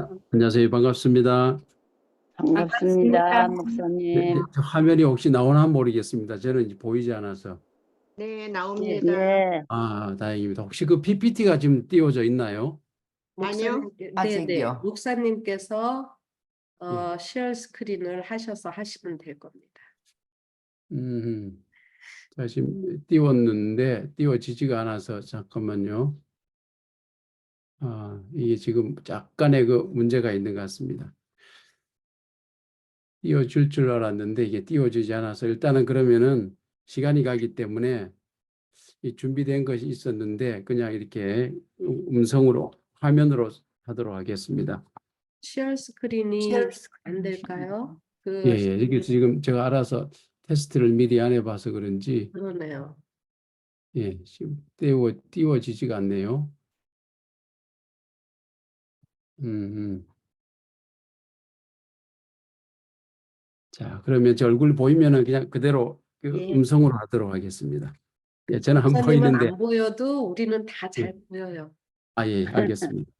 안녕하세요. 반갑습니다. 반갑습니다. 반갑습니다, 네, 목사님. 저 화면이 혹시 나오나 모르겠습니다. 저는 이제 보이지 않아서. 네, 네, 나옵니다. 네. 다행입니다. 혹시 그 PPT가 지금 띄워져 있나요? 아니요. 아직이요. 목사님께서 예. 쉐어 스크린을 하셔서 하시면 될 겁니다. 음, 자, 지금 띄웠는데 띄워지지가 않아서 잠깐만요. 이게 지금 약간의 그 문제가 있는 것 같습니다. 띄워줄 줄 알았는데 이게 띄워지지 않아서 일단은 그러면은 시간이 가기 때문에 이 준비된 것이 있었는데 그냥 이렇게 음성으로 화면으로 하도록 하겠습니다. 쉐어 스크린이 안 될까요? 예, 이게 지금 제가 알아서 테스트를 미리 안 해봐서 그런지 그러네요. 지금 띄워지지가 않네요. 음, 음. 자, 그러면 제 얼굴 보이면은 그냥 그대로 그 예. 음성으로 하도록 하겠습니다. 저는 안 목사님은 보이는데. 안 보여도 우리는 다 잘 예. 보여요. 알겠습니다.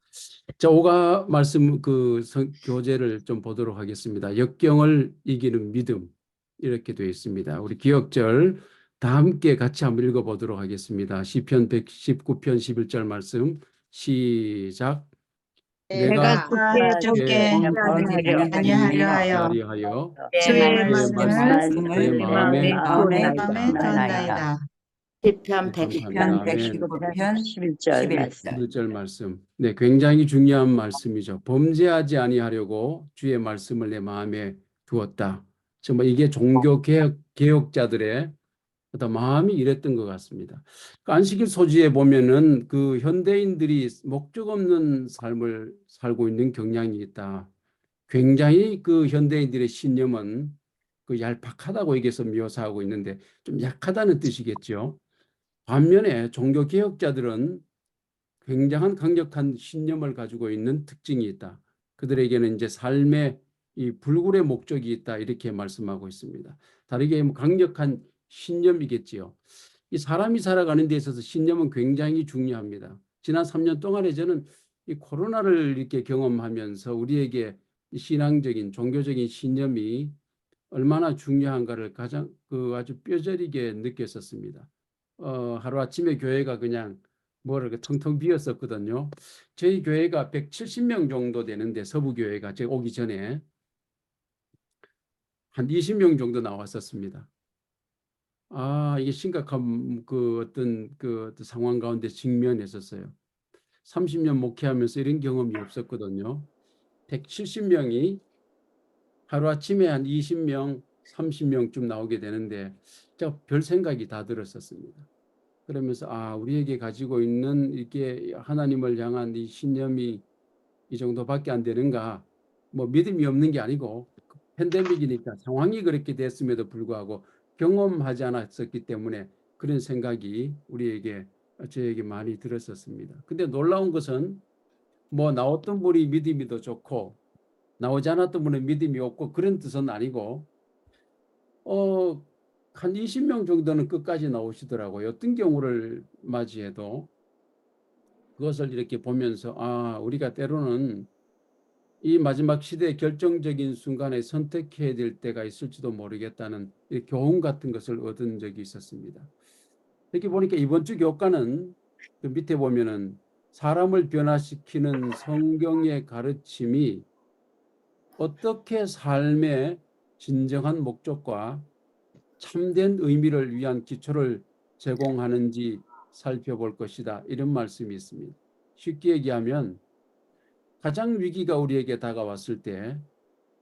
자, 오가 말씀 교재를 좀 보도록 하겠습니다. 역경을 이기는 믿음 이렇게 되어 있습니다. 우리 기억절 다 함께 같이 한번 읽어보도록 하겠습니다. 시편 119편 11절 말씀 시작. 내가 주께 범죄하지 아니하려 하여 아니하여 제 내 말씀을 내 마음에 마음에 두었나이다. 시편 감사합니다. 119편 11절 말씀. 11절 말씀. 네, 굉장히 중요한 말씀이죠. 범죄하지 아니하려고 주의 말씀을 내 마음에 두었다. 정말 이게 종교 개혁자들의 어떤 마음이 이랬던 것 같습니다. 그 안식일 소지에 보면은 그 현대인들이 목적 없는 삶을 살고 있는 경향이 있다. 굉장히 그 현대인들의 신념은 그 얄팍하다고 여기서 묘사하고 있는데 좀 약하다는 뜻이겠죠. 반면에 종교 개혁자들은 굉장한 강력한 신념을 가지고 있는 특징이 있다. 그들에게는 이제 삶의 이 불굴의 목적이 있다 이렇게 말씀하고 있습니다. 다르게 강력한 신념이겠지요. 이 사람이 살아가는 데 있어서 신념은 굉장히 중요합니다. 지난 3년 동안에 저는 이 코로나를 이렇게 경험하면서 우리에게 신앙적인 종교적인 신념이 얼마나 중요한가를 가장 아주 뼈저리게 느꼈었습니다. 하루아침에 교회가 그냥 뭐랄까 텅텅 비었었거든요. 저희 교회가 170명 정도 되는데 서부교회가 제가 오기 전에 한 20명 정도 나왔었습니다. 이게 심각한 어떤 상황 가운데 직면했었어요. 30년 목회하면서 이런 경험이 없었거든요. 170명이 하루아침에 한 20명, 30명쯤 나오게 되는데 제가 별 생각이 다 들었었습니다. 그러면서 우리에게 가지고 있는 이게 하나님을 향한 이 신념이 이 정도밖에 안 되는가? 뭐 믿음이 없는 게 아니고 팬데믹이니까 상황이 그렇게 됐음에도 불구하고 경험하지 않았었기 때문에 그런 생각이 저에게 많이 들었었습니다. 근데 놀라운 것은 뭐 나왔던 분이 믿음이 더 좋고 나오지 않았던 분은 믿음이 없고 그런 뜻은 아니고 한 20명 정도는 끝까지 나오시더라고요. 어떤 경우를 맞이해도 그것을 이렇게 보면서 우리가 때로는 이 마지막 시대의 결정적인 순간에 선택해야 될 때가 있을지도 모르겠다는 이 교훈 같은 것을 얻은 적이 있었습니다. 이렇게 보니까 이번 주 교과는 그 밑에 보면은 사람을 변화시키는 성경의 가르침이 어떻게 삶의 진정한 목적과 참된 의미를 위한 기초를 제공하는지 살펴볼 것이다. 이런 말씀이 있습니다. 쉽게 얘기하면 가장 위기가 우리에게 다가왔을 때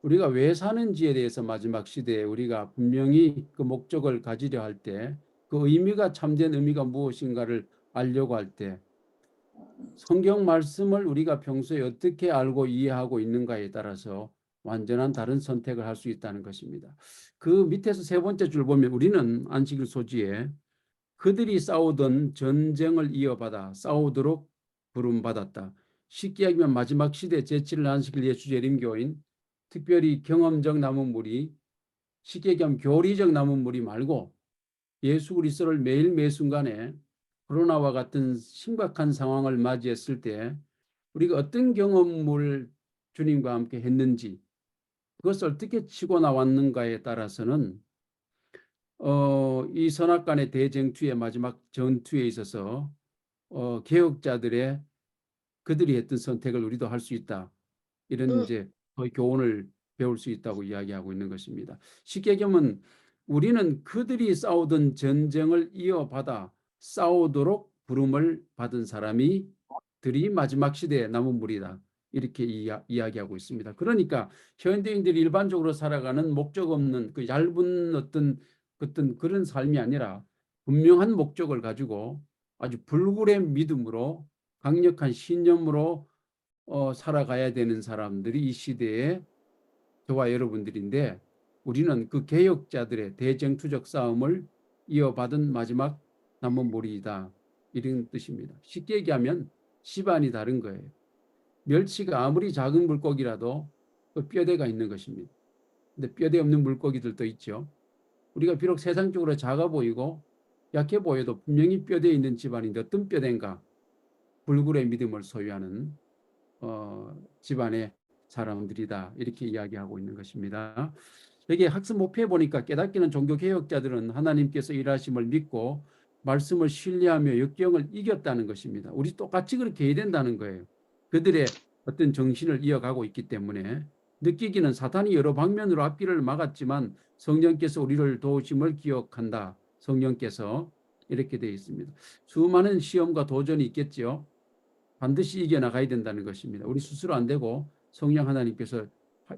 우리가 왜 사는지에 대해서 마지막 시대에 우리가 분명히 그 목적을 가지려 할 때 그 의미가 참된 의미가 무엇인가를 알려고 할 때 성경 말씀을 우리가 평소에 어떻게 알고 이해하고 있는가에 따라서 완전한 다른 선택을 할 수 있다는 것입니다. 그 밑에서 세 번째 줄 보면 우리는 안식일 소지에 그들이 싸우던 전쟁을 이어받아 싸우도록 부름받았다. 쉽게 얘기하면 마지막 시대 제7일 안식일 예수 재림교인 특별히 경험적 남은 무리 쉽게 얘기하면 교리적 남은 무리 말고 예수 그리스도를 매일 매 순간에 코로나와 같은 심각한 상황을 맞이했을 때 우리가 어떤 경험을 주님과 함께 했는지 그것을 어떻게 치고 나왔는가에 따라서는 이 선악간의 대쟁투의 마지막 전투에 있어서 개혁자들의 그들이 했던 선택을 우리도 할 수 있다. 이런 이제 거의 교훈을 배울 수 있다고 이야기하고 있는 것입니다. 쉽게 얘기하면 우리는 그들이 싸우던 전쟁을 이어받아 싸우도록 부름을 받은 사람이 들이 마지막 시대의 남은 무리다. 이렇게 이야기하고 있습니다. 그러니까 현대인들이 일반적으로 살아가는 목적 없는 그 얇은 어떤 그런 삶이 아니라 분명한 목적을 가지고 아주 불굴의 믿음으로 강력한 신념으로 살아가야 되는 사람들이 이 시대에 저와 여러분들인데 우리는 그 개혁자들의 대쟁투적 싸움을 이어받은 마지막 남은 무리이다. 이런 뜻입니다. 쉽게 얘기하면 집안이 다른 거예요. 멸치가 아무리 작은 물고기라도 그 뼈대가 있는 것입니다. 근데 뼈대 없는 물고기들도 있죠. 우리가 비록 세상적으로 작아 보이고 약해 보여도 분명히 뼈대 있는 집안인데 어떤 뼈대인가? 불굴의 믿음을 소유하는 집안의 사람들이다. 이렇게 이야기하고 있는 것입니다. 여기 학습 목표에 보니까 깨닫기는 종교개혁자들은 하나님께서 일하심을 믿고 말씀을 신뢰하며 역경을 이겼다는 것입니다. 우리 똑같이 그렇게 해야 된다는 거예요. 그들의 어떤 정신을 이어가고 있기 때문에 느끼기는 사탄이 여러 방면으로 앞길을 막았지만 성령께서 우리를 도우심을 기억한다. 성령께서 이렇게 되어 있습니다. 수많은 시험과 도전이 있겠지요. 반드시 이겨나가야 된다는 것입니다. 우리 스스로 안 되고 성령 하나님께서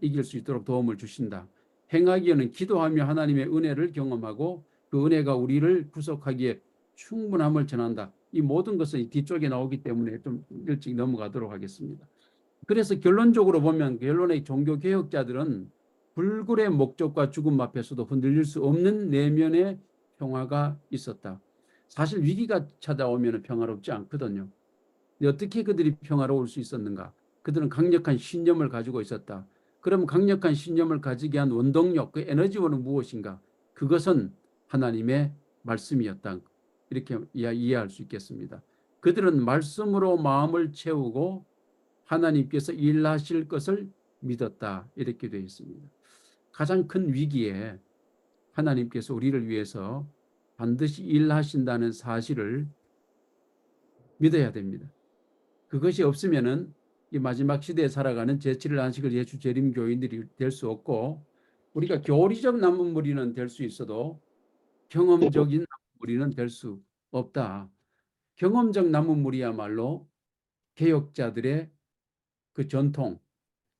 이길 수 있도록 도움을 주신다. 행하기에는 기도하며 하나님의 은혜를 경험하고 그 은혜가 우리를 구속하기에 충분함을 전한다. 이 모든 것은 뒤쪽에 나오기 때문에 좀 일찍 넘어가도록 하겠습니다. 그래서 결론적으로 보면 결론의 종교개혁자들은 불굴의 목적과 죽음 앞에서도 흔들릴 수 없는 내면의 평화가 있었다. 사실 위기가 찾아오면 평화롭지 않거든요. 어떻게 그들이 평화로울 수 있었는가? 그들은 강력한 신념을 가지고 있었다. 그럼 강력한 신념을 가지게 한 원동력, 그 에너지원은 무엇인가? 그것은 하나님의 말씀이었다. 이렇게 이해할 수 있겠습니다. 그들은 말씀으로 마음을 채우고 하나님께서 일하실 것을 믿었다. 이렇게 되어 있습니다. 가장 큰 위기에 하나님께서 우리를 위해서 반드시 일하신다는 사실을 믿어야 됩니다. 그것이 없으면은 이 마지막 시대에 살아가는 제7일 안식을 예수 재림 교인들이 될 수 없고 우리가 교리적 남은 무리는 될 수 있어도 경험적인 남은 무리는 될 수 없다. 경험적 남은 무리야말로 개혁자들의 그 전통,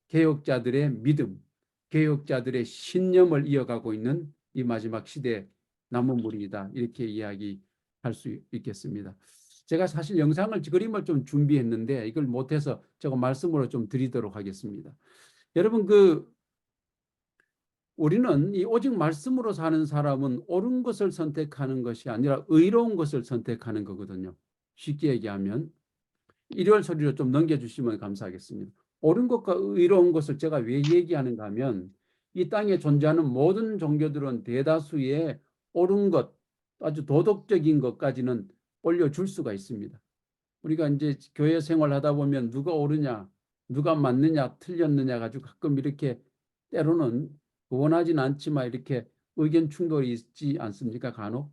개혁자들의 믿음, 개혁자들의 신념을 이어가고 있는 이 마지막 시대 남은 무리이다. 이렇게 이야기할 수 있겠습니다. 제가 사실 영상을 그림을 좀 준비했는데 이걸 못해서 제가 말씀으로 좀 드리도록 하겠습니다. 여러분 우리는 이 오직 말씀으로 사는 사람은 옳은 것을 선택하는 것이 아니라 의로운 것을 선택하는 거거든요. 쉽게 얘기하면 일요일 소리로 좀 넘겨주시면 감사하겠습니다. 옳은 것과 의로운 것을 제가 왜 얘기하는가 하면 이 땅에 존재하는 모든 종교들은 대다수의 옳은 것, 아주 도덕적인 것까지는 올려줄 수가 있습니다. 우리가 이제 교회 생활하다 보면 누가 옳으냐, 누가 맞느냐, 틀렸느냐 가지고 가끔 이렇게 때로는 원하지는 않지만 이렇게 의견 충돌이 있지 않습니까? 간혹.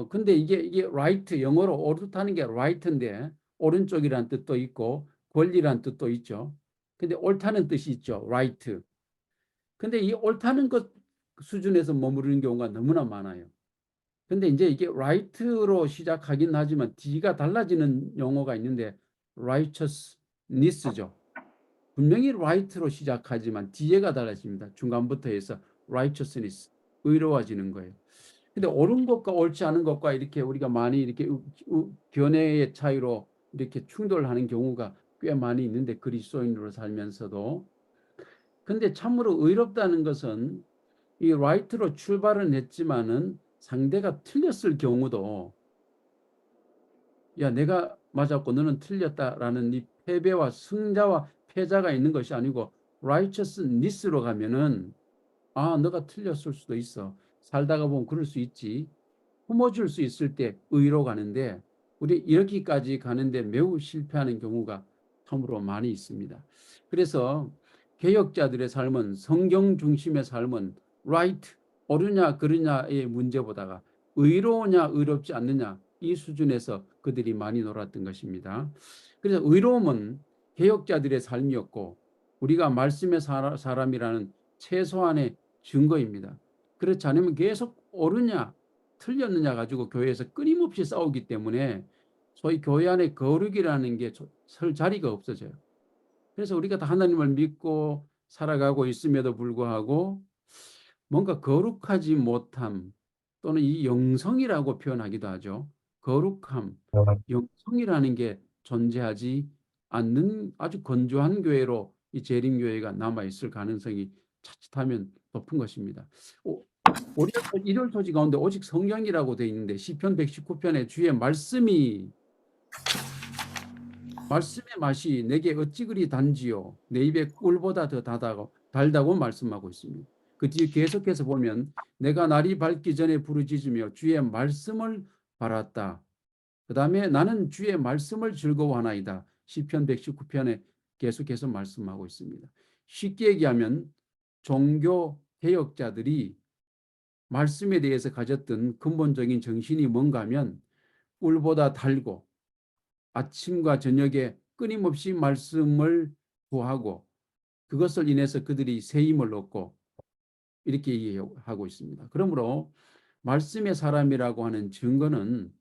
근데 이게 right, 영어로 옳다는 게 right인데 오른쪽이란 뜻도 있고 권리란 뜻도 있죠. 근데 옳다는 뜻이 있죠. right. 근데 이 옳다는 것 수준에서 머무르는 경우가 너무나 많아요. 근데 이제 이게 right로 시작하긴 하지만 D가 달라지는 용어가 있는데 righteousness죠. 분명히 right로 시작하지만 D가 달라집니다. 중간부터 해서 righteousness, 의로워지는 거예요. 근데 옳은 것과 옳지 않은 것과 이렇게 우리가 많이 이렇게 견해의 차이로 이렇게 충돌하는 경우가 꽤 많이 있는데 그리스도인으로 살면서도. 근데 참으로 의롭다는 것은 이 right로 출발은 했지만은 상대가 틀렸을 경우도 야 내가 맞았고 너는 틀렸다라는 이 패배와 승자와 패자가 있는 것이 아니고 righteousness로 가면은 아 너가 틀렸을 수도 있어. 살다가 보면 그럴 수 있지. 품어줄 수 있을 때 의로 가는데 우리 이렇게까지 가는데 매우 실패하는 경우가 참으로 많이 있습니다. 그래서 개혁자들의 삶은 성경 중심의 삶은 right, 옳으냐 그르냐의 문제보다가 의로우냐 의롭지 않느냐 이 수준에서 그들이 많이 놀았던 것입니다. 그래서 의로움은 개혁자들의 삶이었고 우리가 말씀의 사람이라는 최소한의 증거입니다. 그렇지 않으면 계속 옳으냐 틀렸느냐 가지고 교회에서 끊임없이 싸우기 때문에 소위 교회 안에 거룩이라는 게 설 자리가 없어져요. 그래서 우리가 다 하나님을 믿고 살아가고 있음에도 불구하고 뭔가 거룩하지 못함 또는 이 영성이라고 표현하기도 하죠. 거룩함, 영성이라는 게 존재하지 않는 아주 건조한 교회로 이 재림교회가 남아있을 가능성이 자칫하면 높은 것입니다. 일월 토지 가운데 오직 성경이라고 되어 있는데 시편 119편에 주의 말씀의 맛이 내게 어찌 그리 단지요 내 입에 꿀보다 더 달다고 말씀하고 있습니다. 그 뒤에 계속해서 보면 내가 날이 밝기 전에 부르짖으며 주의 말씀을 바랐다. 그 다음에 나는 주의 말씀을 즐거워하나이다. 시편 119편에 계속해서 말씀하고 있습니다. 쉽게 얘기하면 종교 개혁자들이 말씀에 대해서 가졌던 근본적인 정신이 뭔가 하면 꿀보다 달고 아침과 저녁에 끊임없이 말씀을 구하고 그것을 인해서 그들이 새 힘을 얻고 이렇게 이해하고 있습니다. 그러므로 말씀의 사람이라고 하는 증거는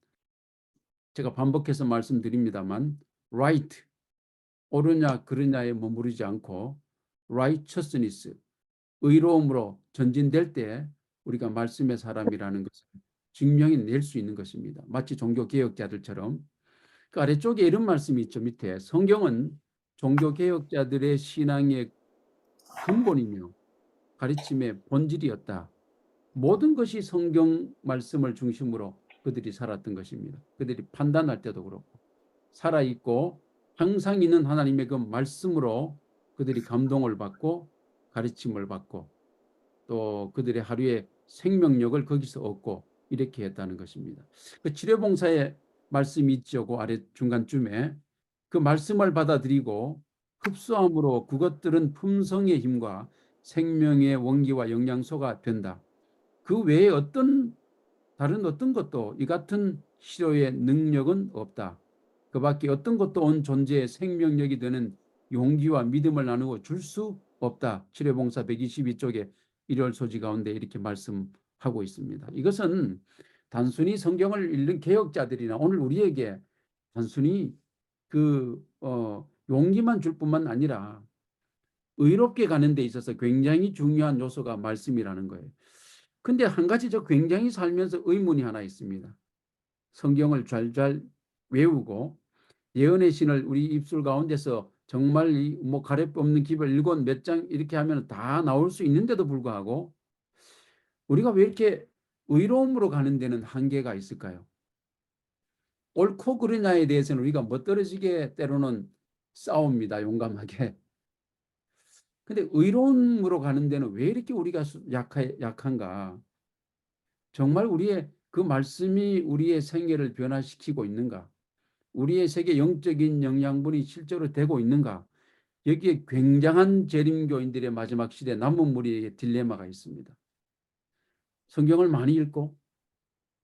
제가 반복해서 말씀드립니다만 right, 옳으냐 그르냐에 머무르지 않고 righteousness, 의로움으로 전진될 때 우리가 말씀의 사람이라는 것을 증명해낼 수 있는 것입니다. 마치 종교개혁자들처럼 그 아래쪽에 이런 말씀이 있죠. 밑에 성경은 종교개혁자들의 신앙의 근본이며 가르침의 본질이었다. 모든 것이 성경 말씀을 중심으로 그들이 살았던 것입니다. 그들이 판단할 때도 그렇고 살아있고 항상 있는 하나님의 그 말씀으로 그들이 감동을 받고 가르침을 받고 또 그들의 하루의 생명력을 거기서 얻고 이렇게 했다는 것입니다. 그 치료봉사의 말씀이 있죠. 그 아래 중간쯤에 그 말씀을 받아들이고 흡수함으로 그것들은 품성의 힘과 생명의 원기와 영양소가 된다. 그 외에 다른 어떤 것도 이 같은 치료의 능력은 없다. 그 밖에 어떤 것도 온 존재의 생명력이 되는 용기와 믿음을 나누어 줄 수 없다. 치료봉사 122쪽에 일월 소지 가운데 이렇게 말씀하고 있습니다. 이것은 단순히 성경을 읽는 개혁자들이나 오늘 우리에게 단순히 용기만 줄 뿐만 아니라 의롭게 가는 데 있어서 굉장히 중요한 요소가 말씀이라는 거예요. 근데 한 가지 저 굉장히 살면서 의문이 하나 있습니다. 성경을 잘 외우고 예언의 신을 우리 입술 가운데서 정말 뭐 가래뼈 없는 기별 일권 몇 장 이렇게 하면 다 나올 수 있는데도 불구하고 우리가 왜 이렇게 의로움으로 가는 데는 한계가 있을까요? 옳고 그르냐에 대해서는 우리가 멋들어지게 때로는 싸웁니다. 용감하게. 근데 의로움으로 가는 데는 왜 이렇게 우리가 약한가? 정말 우리의 그 말씀이 우리의 생애를 변화시키고 있는가? 우리의 세계 영적인 영양분이 실제로 되고 있는가? 여기에 굉장한 재림교인들의 마지막 시대 남은 무리의 딜레마가 있습니다. 성경을 많이 읽고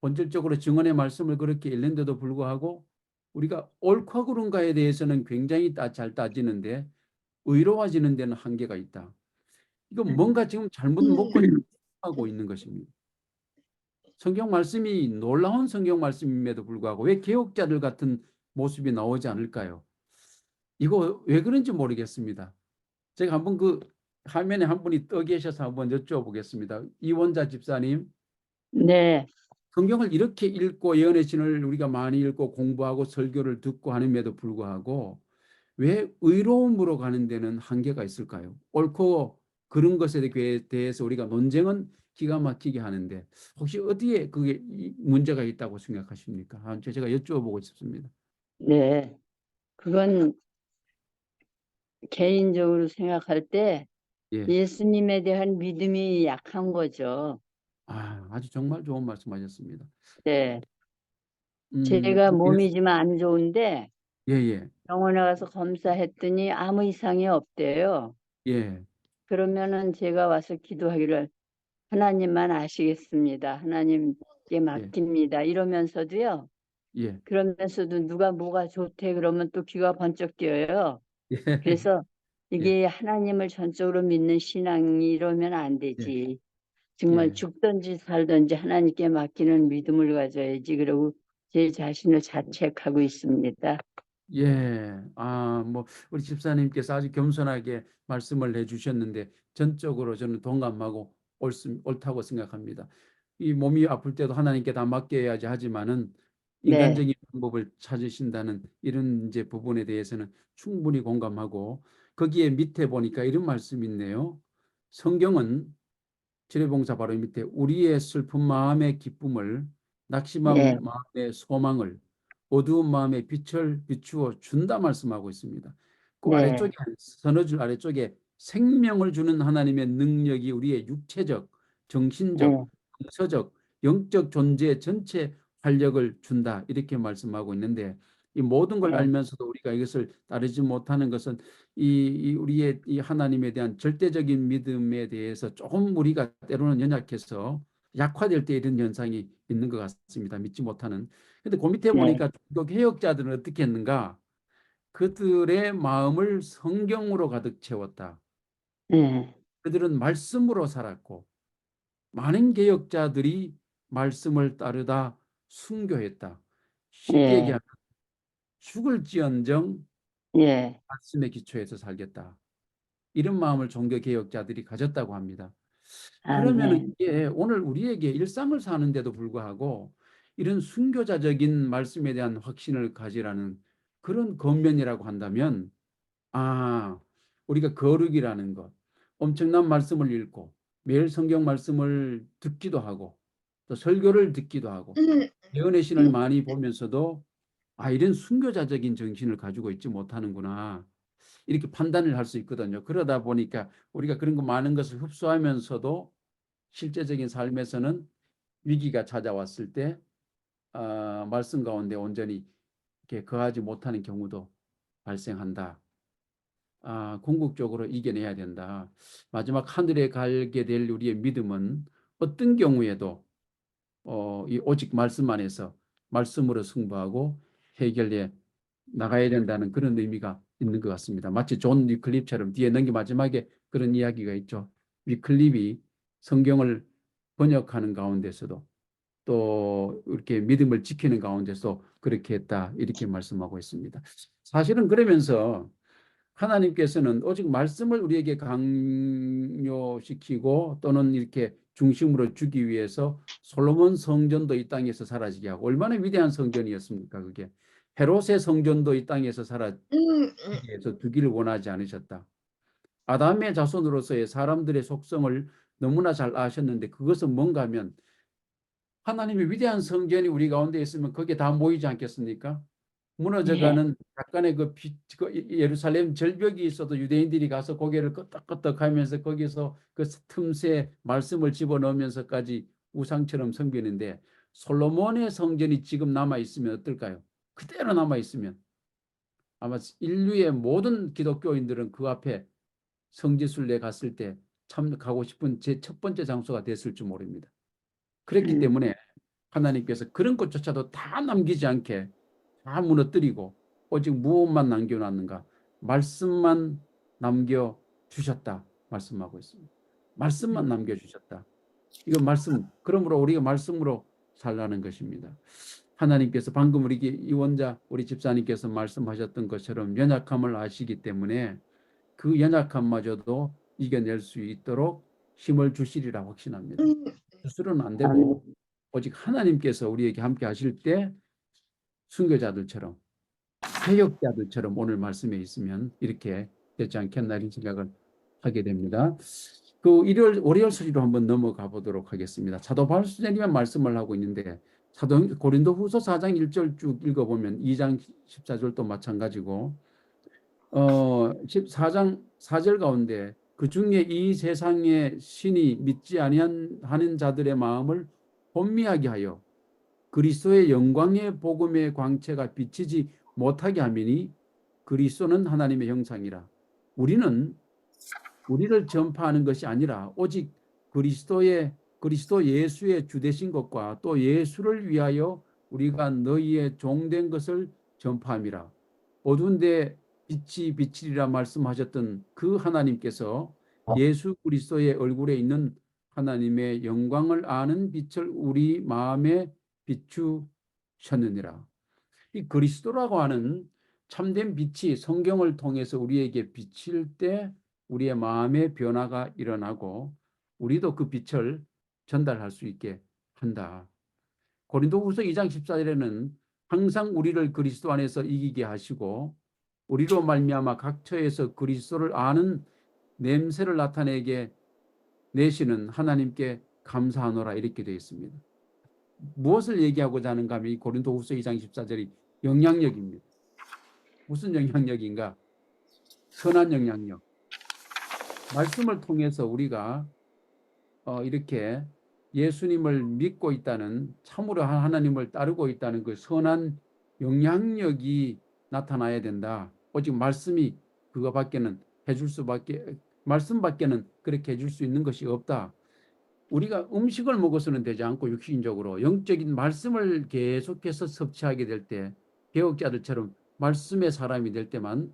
본질적으로 증언의 말씀을 그렇게 읽는데도 불구하고 우리가 옳고 그른가에 대해서는 굉장히 잘 따지는데 의로워지는 데는 한계가 있다. 이건 뭔가 지금 잘못 먹고 하고 있는 것입니다. 성경 말씀이 놀라운 성경 말씀임에도 불구하고 왜 개혁자들 같은 모습이 나오지 않을까요? 이거 왜 그런지 모르겠습니다. 제가 한번 그 화면에 한 분이 떠 계셔서 한번 여쭤보겠습니다. 이원자 집사님. 네. 성경을 이렇게 읽고 예언의 신을 우리가 많이 읽고 공부하고 설교를 듣고 하는데도 불구하고 왜 의로움으로 가는 데는 한계가 있을까요? 옳고 그런 것에 대해서 우리가 논쟁은 기가 막히게 하는데 혹시 어디에 그게 문제가 있다고 생각하십니까? 제가 여쭤보고 싶습니다. 네. 그건 개인적으로 생각할 때 예. 예수님에 대한 믿음이 약한 거죠. 아주 정말 좋은 말씀하셨습니다. 네. 제가 예, 몸이 좀 안 좋은데 예, 예, 병원에 가서 검사했더니 아무 이상이 없대요. 예, 그러면은 제가 와서 기도하기를 하나님만 아시겠습니다. 하나님께 예, 맡깁니다. 이러면서도요. 예, 그러면서도 누가 뭐가 좋대 그러면 또 귀가 번쩍 뛰어요. 예, 그래서 예, 이게 하나님을 전적으로 믿는 신앙이 이러면 안 예, 되지. 정말 예. 죽든지 살든지 하나님께 맡기는 믿음을 가져야지. 그러고 제 자신을 자책하고 있습니다. 예. 아, 뭐 우리 집사님께서 아주 겸손하게 말씀을 해주셨는데 전적으로 저는 동감하고 옳다고 생각합니다. 이 몸이 아플 때도 하나님께 다 맡겨야지 하지만은 네, 인간적인 방법을 찾으신다는 이런 이제 부분에 대해서는 충분히 공감하고 거기에 밑에 보니까 이런 말씀이 있네요. 성경은 지뢰봉사 바로 밑에 우리의 슬픈 마음의 기쁨을 예, 낙심한 마음의 소망을 어두운 마음의 빛을 비추어 준다 말씀하고 있습니다. 그 아래쪽에 네, 서너 줄 아래쪽에 생명을 주는 하나님의 능력이 우리의 육체적, 정신적, 예, 정서적, 영적 존재 전체 활력을 준다 이렇게 말씀하고 있는데 이 모든 걸 예, 알면서도 우리가 이것을 따르지 못하는 것은 이 우리의 이 하나님에 대한 절대적인 믿음에 대해서 조금 우리가 때로는 연약해서 약화될 때 이런 현상이 있는 것 같습니다. 믿지 못하는. 근데 그 밑에 네, 보니까 중국 해역자들은 어떻게 했는가? 그들의 마음을 성경으로 가득 채웠다. 예, 그들은 말씀으로 살았고 많은 개혁자들이 말씀을 따르다 순교했다. 쉽게 예, 얘기하면 죽을지언정 예, 말씀의 기초에서 살겠다. 이런 마음을 종교 개혁자들이 가졌다고 합니다. 그러면은 아멘. 이게 오늘 우리에게 일상을 사는데도 불구하고 이런 순교자적인 말씀에 대한 확신을 가지라는 그런 권면이라고 한다면 아, 우리가 거룩이라는 것, 엄청난 말씀을 읽고 매일 성경 말씀을 듣기도 하고 또 설교를 듣기도 하고 예언의 신을 많이 보면서도 아, 이런 순교자적인 정신을 가지고 있지 못하는구나. 이렇게 판단을 할 수 있거든요. 그러다 보니까 우리가 그런 거 많은 것을 흡수하면서도 실제적인 삶에서는 위기가 찾아왔을 때 말씀 가운데 온전히 이렇게 거하지 못하는 경우도 발생한다. 궁극적으로 이겨내야 된다. 마지막 하늘에 가게 될 우리의 믿음은 어떤 경우에도 이 오직 말씀 안에서 말씀으로 승부하고 해결해 나가야 된다는 그런 의미가 있는 것 같습니다. 마치 존 위클립처럼 뒤에 넘기 마지막에 그런 이야기가 있죠. 위클립이 성경을 번역하는 가운데서도 또 이렇게 믿음을 지키는 가운데서 그렇게 했다 이렇게 말씀하고 있습니다. 사실은 그러면서 하나님께서는 오직 말씀을 우리에게 강요시키고 또는 이렇게 중심으로 주기 위해서 솔로몬 성전도 이 땅에서 사라지게 하고 얼마나 위대한 성전이었습니까? 그게 헤롯의 성전도 이 땅에서 사라지게 해서 두기를 원하지 않으셨다. 아담의 자손으로서의 사람들의 속성을 너무나 잘 아셨는데 그것은 뭔가 하면 하나님의 위대한 성전이 우리 가운데 있으면 거기에 다 모이지 않겠습니까? 예, 무너져가는 약간의 그 예루살렘 절벽이 있어도 유대인들이 가서 고개를 끄덕끄덕하면서 거기서 그 틈새 말씀을 집어넣으면서까지 우상처럼 섬기는데 솔로몬의 성전이 지금 남아 있으면 어떨까요? 그대로 남아 있으면 아마 인류의 모든 기독교인들은 그 앞에 성지순례 갔을 때 참 가고 싶은 제 첫 번째 장소가 됐을 줄 모릅니다. 그랬기 음, 때문에 하나님께서 그런 것조차도 다 남기지 않게 다 무너뜨리고 오직 무엇만 남겨놨는가? 말씀만 남겨주셨다. 말씀하고 있습니다. 말씀만 남겨주셨다. 이건 말씀, 그러므로 우리가 말씀으로 살라는 것입니다. 하나님께서 방금 우리 이원자, 우리 집사님께서 말씀하셨던 것처럼 연약함을 아시기 때문에 그 연약함마저도 이겨낼 수 있도록 힘을 주시리라 확신합니다. 스스로는 안 되고 아멘. 오직 하나님께서 우리에게 함께 하실 때 순교자들처럼 해역자들처럼 오늘 말씀에 있으면 이렇게 되지 않겠나 이런 생각을 하게 됩니다. 그 일요일 월요일 소리로 한번 넘어가 보도록 하겠습니다. 사도 바울 선생님의 말씀을 하고 있는데 사도 고린도후서 4장 1절 쭉 읽어보면 2장 14절도 마찬가지고 14장 4절 가운데 그 중에 이 세상의 신이 믿지 아니하는 자들의 마음을 혼미하게 하여 그리스도의 영광의 복음의 광채가 비치지 못하게 하미니 그리스도는 하나님의 형상이라. 우리를 전파하는 것이 아니라 오직 그리스도 예수의 주되신 것과 또 예수를 위하여 우리가 너희의 종된 것을 전파함이라. 어두운데 빛이 비치리라 말씀하셨던 그 하나님께서 예수 그리스도의 얼굴에 있는 하나님의 영광을 아는 빛을 우리 마음에 비추셨느니라. 이 그리스도라고 하는 참된 빛이 성경을 통해서 우리에게 비칠 때 우리의 마음의 변화가 일어나고 우리도 그 빛을 전달할 수 있게 한다. 고린도후서 2장 14절에는 항상 우리를 그리스도 안에서 이기게 하시고 우리로 말미암아 각 처에서 그리스도를 아는 냄새를 나타내게 내시는 하나님께 감사하노라 이렇게 되어 있습니다. 무엇을 얘기하고자 하는가 하면 이 고린도후서 2장 14절이 영향력입니다. 무슨 영향력인가? 선한 영향력. 말씀을 통해서 우리가 이렇게 예수님을 믿고 있다는, 참으로 하나님을 따르고 있다는 그 선한 영향력이 나타나야 된다. 오직 말씀이 그거밖에는 말씀밖에는 그렇게 해줄 수 있는 것이 없다. 우리가 음식을 먹어서는 되지 않고 육신적으로 영적인 말씀을 계속해서 섭취하게 될 때 개혁자들처럼 말씀의 사람이 될 때만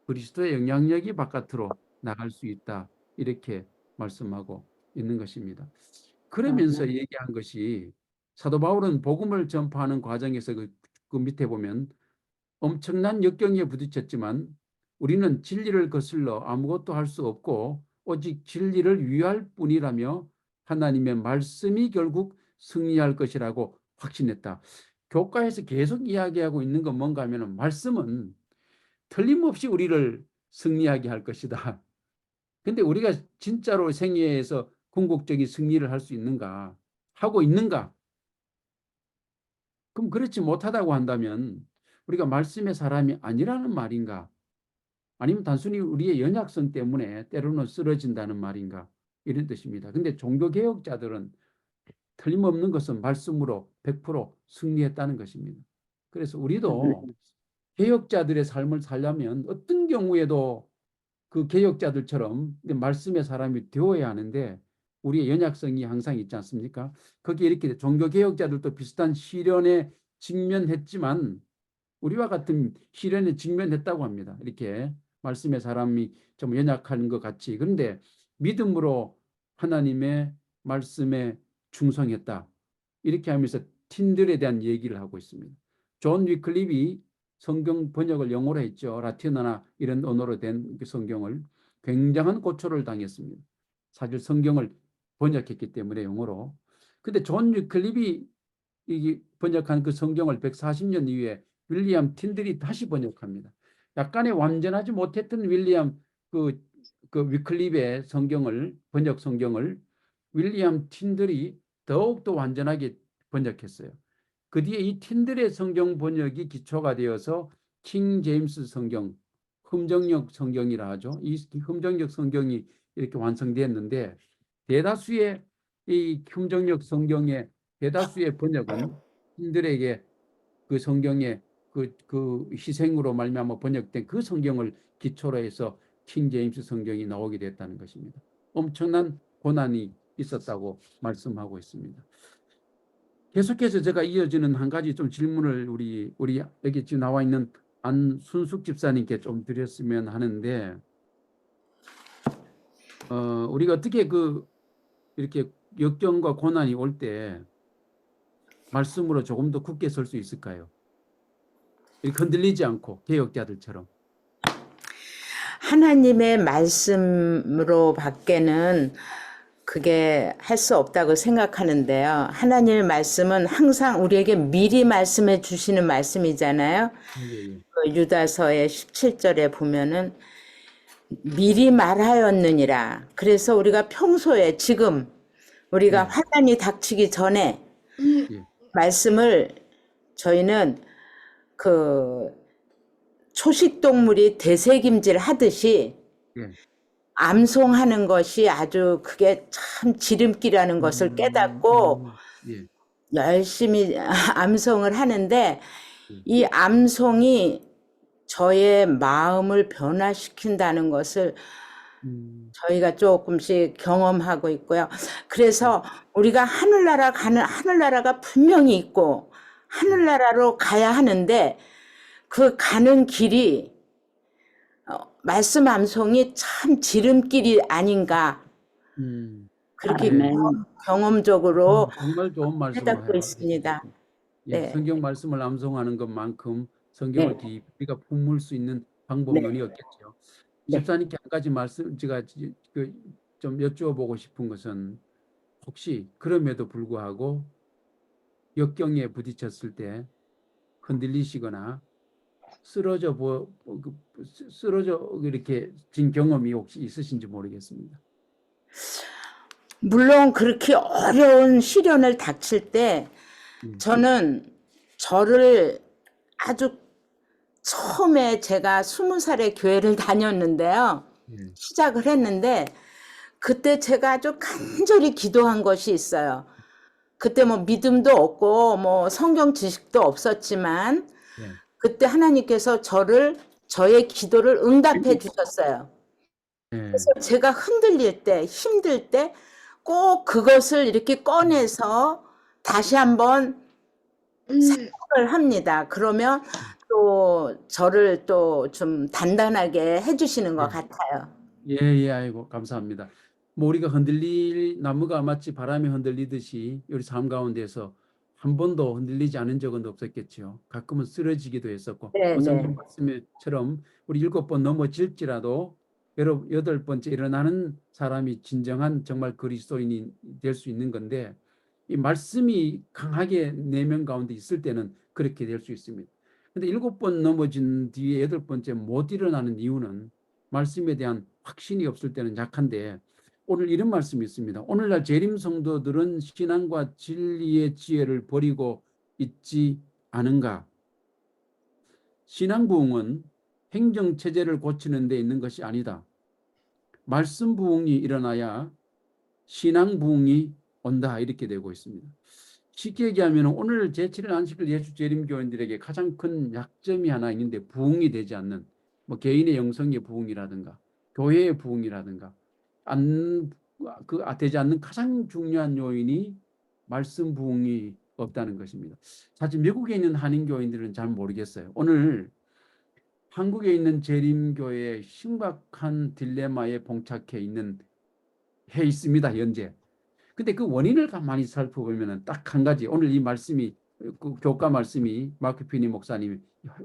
그리스도의 영향력이 바깥으로 나갈 수 있다. 이렇게 말씀하고 있는 것입니다. 그러면서 얘기한 것이 사도 바울은 복음을 전파하는 과정에서 그 밑에 보면 엄청난 역경에 부딪혔지만 우리는 진리를 거슬러 아무것도 할 수 없고 오직 진리를 위할 뿐이라며 하나님의 말씀이 결국 승리할 것이라고 확신했다. 교과에서 계속 이야기하고 있는 건 뭔가 하면 말씀은 틀림없이 우리를 승리하게 할 것이다. 근데 우리가 진짜로 생애에서 궁극적인 승리를 할 수 있는가? 하고 있는가? 그럼 그렇지 못하다고 한다면 우리가 말씀의 사람이 아니라는 말인가? 아니면 단순히 우리의 연약성 때문에 때로는 쓰러진다는 말인가? 이런 뜻입니다. 근데 종교개혁자들은 틀림없는 것은 말씀으로 100% 승리했다는 것입니다. 그래서 우리도 개혁자들의 삶을 살려면 어떤 경우에도 그 개혁자들처럼 말씀의 사람이 되어야 하는데 우리의 연약성이 항상 있지 않습니까? 거기에 이렇게 종교개혁자들도 비슷한 시련에 직면했지만 우리와 같은 시련에 직면했다고 합니다. 이렇게 말씀의 사람이 좀 연약한 것 같이. 그런데 믿음으로 하나님의 말씀에 충성했다. 이렇게 하면서 틴들에 대한 얘기를 하고 있습니다. 존 위클립이 성경 번역을 영어로 했죠. 라틴어나 이런 언어로 된 성경을 굉장한 고초를 당했습니다. 사실 성경을 번역했기 때문에 영어로. 근데 존 위클립이 번역한 그 성경을 140년 이후에 윌리엄 틴들이 다시 번역합니다. 약간의 완전하지 못했던 윌리엄 그 위클립의 번역 성경을 윌리엄 틴들이 더욱더 완전하게 번역했어요. 그 뒤에 이 틴들의 성경 번역이 기초가 되어서 킹 제임스 성경, 흠정역 성경이라 하죠. 이 흠정역 성경이 이렇게 완성되었는데 대다수의 이 흠정역 성경의 대다수의 번역은 틴들에게 그 성경의 그 희생으로 말미암아 번역된 그 성경을 기초로 해서 킹 제임스 성경이 나오게 됐다는 것입니다. 엄청난 고난이 있었다고 말씀하고 있습니다. 계속해서 제가 이어지는 한 가지 좀 질문을 우리 여기 지금 나와 있는 안순숙 집사님께 좀 드렸으면 하는데, 우리가 어떻게 이렇게 역경과 고난이 올 때 말씀으로 조금 더 굳게 설 수 있을까요? 이렇게 흔들리지 않고 개혁자들처럼. 하나님의 말씀으로 밖에는 그게 할 수 없다고 생각하는데요. 하나님의 말씀은 항상 우리에게 미리 말씀해 주시는 말씀이잖아요. 예. 그 유다서의 17절에 보면은 미리 말하였느니라. 그래서 우리가 평소에 지금 우리가 네. 환난이 닥치기 전에 예. 말씀을 저희는 그 초식동물이 되새김질 하듯이 예. 암송하는 것이 아주 그게 참 지름길이라는 것을 깨닫고 예. 열심히 암송을 하는데 이 암송이 저의 마음을 변화시킨다는 것을 저희가 조금씩 경험하고 있고요. 그래서 우리가 하늘나라가 분명히 있고 하늘나라로 가야 하는데 그 가는 길이 말씀 암송이 참 지름길이 아닌가 그렇게 아멘. 경험적으로 정말 좋은 말씀을 깨닫고 있습니다. 예, 네. 성경 말씀을 암송하는 것만큼 성경을 네. 우리가 품을 수 있는 방법론이 없겠죠. 네. 집사님께 한 가지 말씀 제가 좀 여쭈어보고 싶은 것은 혹시 그럼에도 불구하고 역경에 부딪혔을 때 흔들리시거나 쓰러져 이렇게 진 경험이 혹시 있으신지 모르겠습니다. 물론 그렇게 어려운 시련을 닥칠 때 저는 저를 아주 처음에 제가 20살에 교회를 다녔는데요. 시작을 했는데 그때 제가 아주 간절히 기도한 것이 있어요. 그때 뭐 믿음도 없고 뭐 성경 지식도 없었지만 그때 하나님께서 저의 기도를 응답해 주셨어요. 그래서 제가 흔들릴 때, 힘들 때 꼭 그것을 이렇게 꺼내서 다시 한번 생각을 합니다. 그러면 또 저를 또 좀 단단하게 해주시는 것 같아요. 예, 아이고, 감사합니다. 뭐 우리가 나무가 마치 바람에 흔들리듯이 우리 삶 가운데서 한 번도 흔들리지 않은 적은 없었겠죠. 가끔은 쓰러지기도 했었고, 네, 성경 네. 말씀처럼 우리 7번 넘어질지라도 8번째 일어나는 사람이 진정한 정말 그리스도인이 될 수 있는 건데, 이 말씀이 강하게 내면 가운데 있을 때는 그렇게 될 수 있습니다. 근데 7번 넘어진 뒤에 8번째 못 일어나는 이유는 말씀에 대한 확신이 없을 때는 약한데, 오늘 이런 말씀이 있습니다. 오늘날 재림 성도들은 신앙과 진리의 지혜를 버리고 있지 않은가? 신앙 부흥은 행정 체제를 고치는 데 있는 것이 아니다. 말씀 부흥이 일어나야 신앙 부흥이 온다, 이렇게 되고 있습니다. 쉽게 얘기하면 오늘 제7일 안식일 예수 재림 교인들에게 가장 큰 약점이 하나 있는데, 부흥이 되지 않는, 뭐 개인의 영성의 부흥이라든가 교회의 부흥이라든가 되지 않는 가장 중요한 요인이 말씀 부흥이 없다는 것입니다. 사실 미국에 있는 한인 교인들은 잘 모르겠어요. 오늘 한국에 있는 재림교회의 심각한 딜레마에 봉착해 있습니다, 현재. 근데 그 원인을 가만히 살펴보면 딱 한 가지, 오늘 이 말씀이, 그 교과 말씀이 마크 피니 목사님이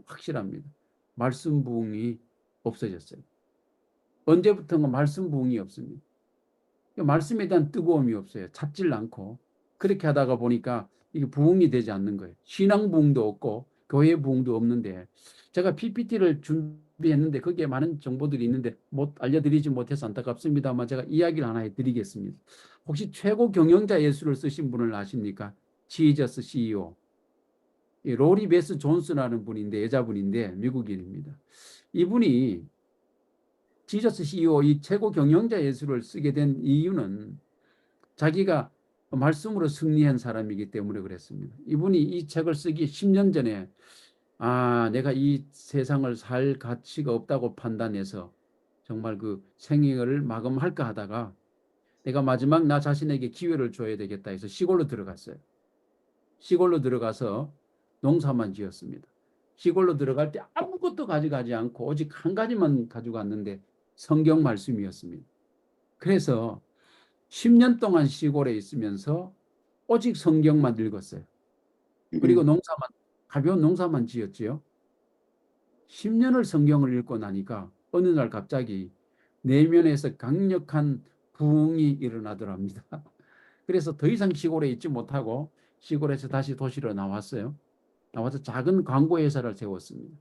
확실합니다. 말씀 부흥이 없어졌어요. 언제부턴가 말씀 부흥이 없습니다. 말씀에 대한 뜨거움이 없어요. 찾질 않고. 그렇게 하다가 보니까 이게 부흥이 되지 않는 거예요. 신앙 부흥도 없고 교회 부흥도 없는데, 제가 PPT를 준비했는데 거기에 많은 정보들이 있는데 알려드리지 못해서 안타깝습니다만 제가 이야기를 하나 해드리겠습니다. 혹시 최고 경영자 예수를 쓰신 분을 아십니까? 지저스 CEO. 로리 베스 존스라는 분인데, 여자분인데 미국인입니다. 이분이 지저스 CEO, 이 최고 경영자 예수를 쓰게 된 이유는 자기가 말씀으로 승리한 사람이기 때문에 그랬습니다. 이분이 이 책을 쓰기 10년 전에 내가 이 세상을 살 가치가 없다고 판단해서 정말 그 생애를 마감할까 하다가 내가 마지막 나 자신에게 기회를 줘야 되겠다 해서 시골로 들어갔어요. 시골로 들어가서 농사만 지었습니다. 시골로 들어갈 때 아무것도 가져가지 않고 오직 한 가지만 가져갔는데 성경 말씀이었습니다. 그래서 10년 동안 시골에 있으면서 오직 성경만 읽었어요. 그리고 가벼운 농사만 지었지요. 10년을 성경을 읽고 나니까 어느 날 갑자기 내면에서 강력한 부흥이 일어나더랍니다. 그래서 더 이상 시골에 있지 못하고 시골에서 다시 도시로 나왔어요. 나와서 작은 광고 회사를 세웠습니다.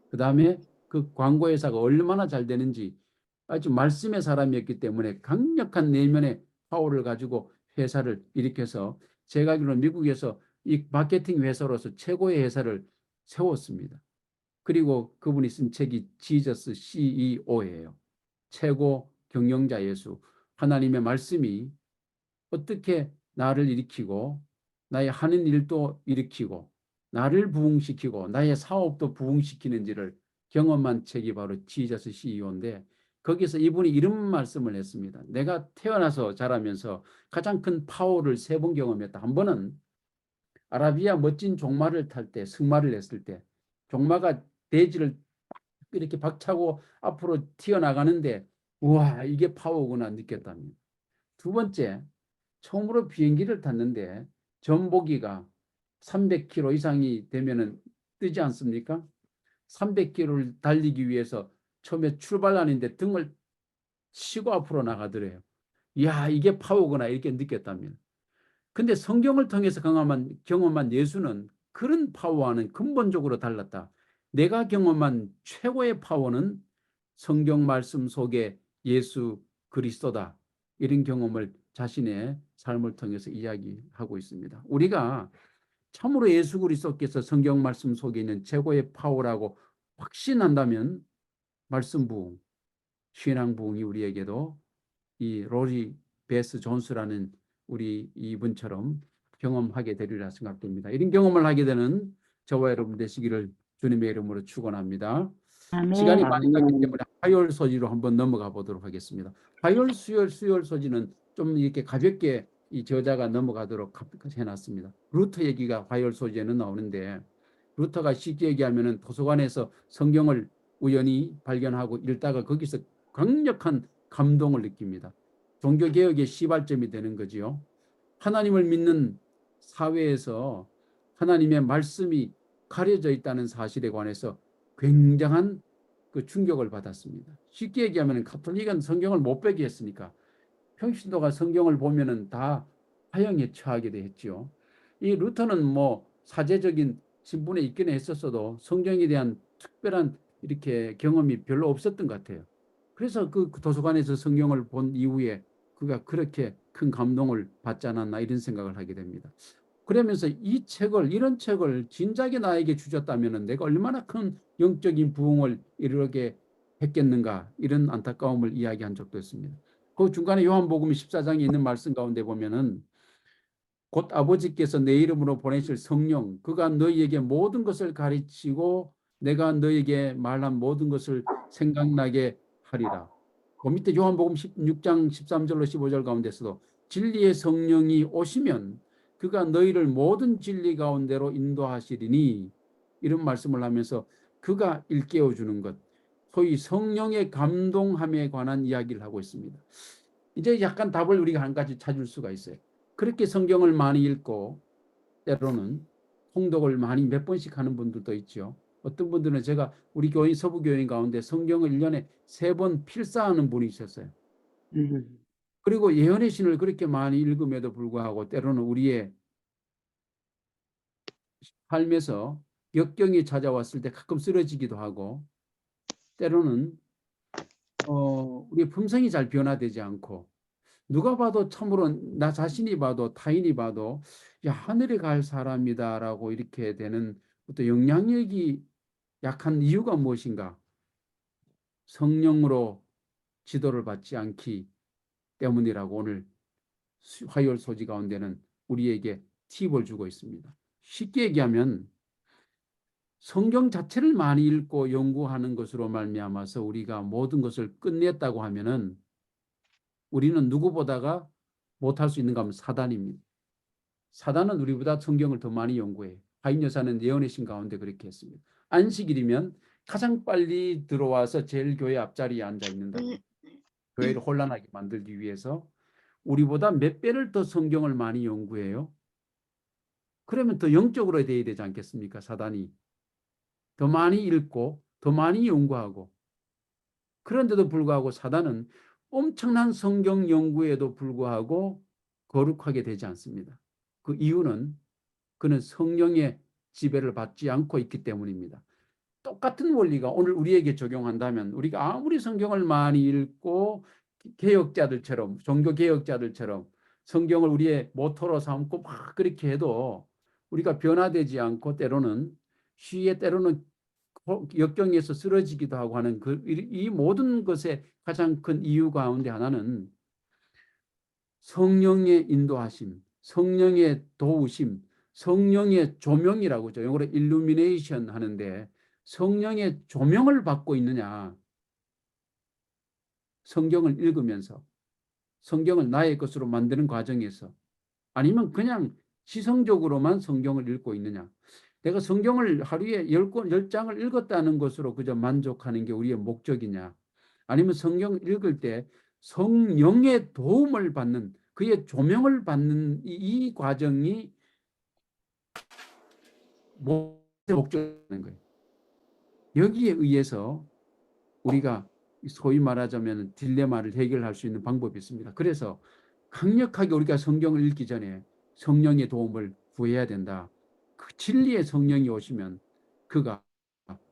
그 다음에 그 광고 회사가 얼마나 잘 되는지, 아주 말씀의 사람이었기 때문에 강력한 내면의 파워를 가지고 회사를 일으켜서 제가 알기로는 미국에서 이 마케팅 회사로서 최고의 회사를 세웠습니다. 그리고 그분이 쓴 책이 지저스 CEO예요. 최고 경영자 예수. 하나님의 말씀이 어떻게 나를 일으키고 나의 하는 일도 일으키고 나를 부흥시키고 나의 사업도 부흥시키는지를 경험한 책이 바로 지저스 CEO인데 거기서 이분이 이런 말씀을 했습니다. 내가 태어나서 자라면서 가장 큰 파워를 3번 경험했다. 한 번은 아라비아 멋진 종마를 탈 때, 승마를 했을 때 종마가 대지를 이렇게 박차고 앞으로 튀어나가는데 우와 이게 파워구나 느꼈답니다. 두 번째, 처음으로 비행기를 탔는데 전보기가 300km 이상이 되면은 뜨지 않습니까? 300km를 달리기 위해서 처음에 출발하는데 등을 치고 앞으로 나가더래요. 이야 이게 파워구나 이렇게 느꼈답니다. 근데 성경을 통해서 경험한 예수는 그런 파워와는 근본적으로 달랐다. 내가 경험한 최고의 파워는 성경 말씀 속에 예수 그리스도다. 이런 경험을 자신의 삶을 통해서 이야기하고 있습니다. 우리가 참으로 예수 그리스도께서 성경 말씀 속에 있는 최고의 파워라고 확신한다면 말씀 부흥, 신앙 부흥이 우리에게도 이 로리 베스 존스라는 우리 이분처럼 경험하게 되리라 생각됩니다. 이런 경험을 하게 되는 저와 여러분 되시기를 주님의 이름으로 축원합니다. 시간이 많이 갔기 때문에 화요일 소지로 한번 넘어가 보도록 하겠습니다. 화요일, 수요일 소지는 좀 이렇게 가볍게 이 저자가 넘어가도록 해놨습니다. 루터 얘기가 화요일 소지에는 나오는데 루터가 쉽게 얘기하면은 도서관에서 성경을 우연히 발견하고 읽다가 거기서 강력한 감동을 느낍니다. 종교개혁의 시발점이 되는 거지요. 하나님을 믿는 사회에서 하나님의 말씀이 가려져 있다는 사실에 관해서 굉장한 그 충격을 받았습니다. 쉽게 얘기하면 가톨릭은 성경을 못 배게 했으니까 평신도가 성경을 보면은 다 화형에 처하게 됐죠. 이 루터는 뭐 사제적인 신분에 있기는 했었어도 성경에 대한 특별한 이렇게 경험이 별로 없었던 것 같아요. 그래서 그 도서관에서 성경을 본 이후에 그가 그렇게 큰 감동을 받지 않았나 이런 생각을 하게 됩니다. 그러면서 이런 책을 진작에 나에게 주셨다면 내가 얼마나 큰 영적인 부흥을 이루게 했겠는가 이런 안타까움을 이야기한 적도 있습니다. 그 중간에 요한복음 14장에 있는 말씀 가운데 보면은 곧 아버지께서 내 이름으로 보내실 성령 그가 너희에게 모든 것을 가르치고 내가 너희에게 말한 모든 것을 생각나게 하리라. 그 밑에 요한복음 16장 13절로 15절 가운데서도 진리의 성령이 오시면 그가 너희를 모든 진리 가운데로 인도하시리니 이런 말씀을 하면서 그가 일깨워 주는 것 소위 성령의 감동함에 관한 이야기를 하고 있습니다. 이제 약간 답을 우리가 한 가지 찾을 수가 있어요. 그렇게 성경을 많이 읽고 때로는 통독을 많이 몇 번씩 하는 분들도 있죠. 어떤 분들은 제가 우리 교인 서부교인 가운데 성경을 1년에 3번 필사하는 분이 있었어요. 그리고 예언의 신을 그렇게 많이 읽음에도 불구하고 때로는 우리의 삶에서 역경이 찾아왔을 때 가끔 쓰러지기도 하고 때로는 우리의 품성이 잘 변화되지 않고 누가 봐도 참으로 나 자신이 봐도 타인이 봐도 야 하늘에 갈 사람이다라고 이렇게 되는 어떤 영향력이 약한 이유가 무엇인가? 성령으로 지도를 받지 않기 때문이라고 오늘 화요일 소지 가운데는 우리에게 팁을 주고 있습니다. 쉽게 얘기하면 성경 자체를 많이 읽고 연구하는 것으로 말미암아서 우리가 모든 것을 끝냈다고 하면은 우리는 누구보다가 못할 수 있는가 하면 사단입니다. 사단은 우리보다 성경을 더 많이 연구해요. 하인 여사는 예언의 신 가운데 그렇게 했습니다. 안식일이면 가장 빨리 들어와서 제일 교회 앞자리에 앉아 있는다. 교회를 혼란하게 만들기 위해서 우리보다 몇 배를 더 성경을 많이 연구해요. 그러면 더 영적으로 돼야 되지 않겠습니까? 사단이 더 많이 읽고 더 많이 연구하고 그런데도 불구하고 사단은 엄청난 성경 연구에도 불구하고 거룩하게 되지 않습니다. 그 이유는 그는 성령의 지배를 받지 않고 있기 때문입니다. 똑같은 원리가 오늘 우리에게 적용한다면 우리가 아무리 성경을 많이 읽고 개혁자들처럼 종교개혁자들처럼 성경을 우리의 모토로 삼고 막 그렇게 해도 우리가 변화되지 않고 때로는 시에 때로는 역경에서 쓰러지기도 하고 하는 이 모든 것의 가장 큰 이유 가운데 하나는 성령의 인도하심, 성령의 도우심, 성령의 조명이라고 하죠. 영어로 illumination 하는데 성령의 조명을 받고 있느냐. 성경을 읽으면서 성경을 나의 것으로 만드는 과정에서 아니면 그냥 지성적으로만 성경을 읽고 있느냐. 내가 성경을 하루에 10장을 읽었다는 것으로 그저 만족하는 게 우리의 목적이냐. 아니면 성경을 읽을 때 성령의 도움을 받는 그의 조명을 받는 이 과정이 목적인 거예요. 여기에 의해서 우리가 소위 말하자면 딜레마를 해결할 수 있는 방법이 있습니다. 그래서 강력하게 우리가 성경을 읽기 전에 성령의 도움을 구해야 된다. 그 진리의 성령이 오시면 그가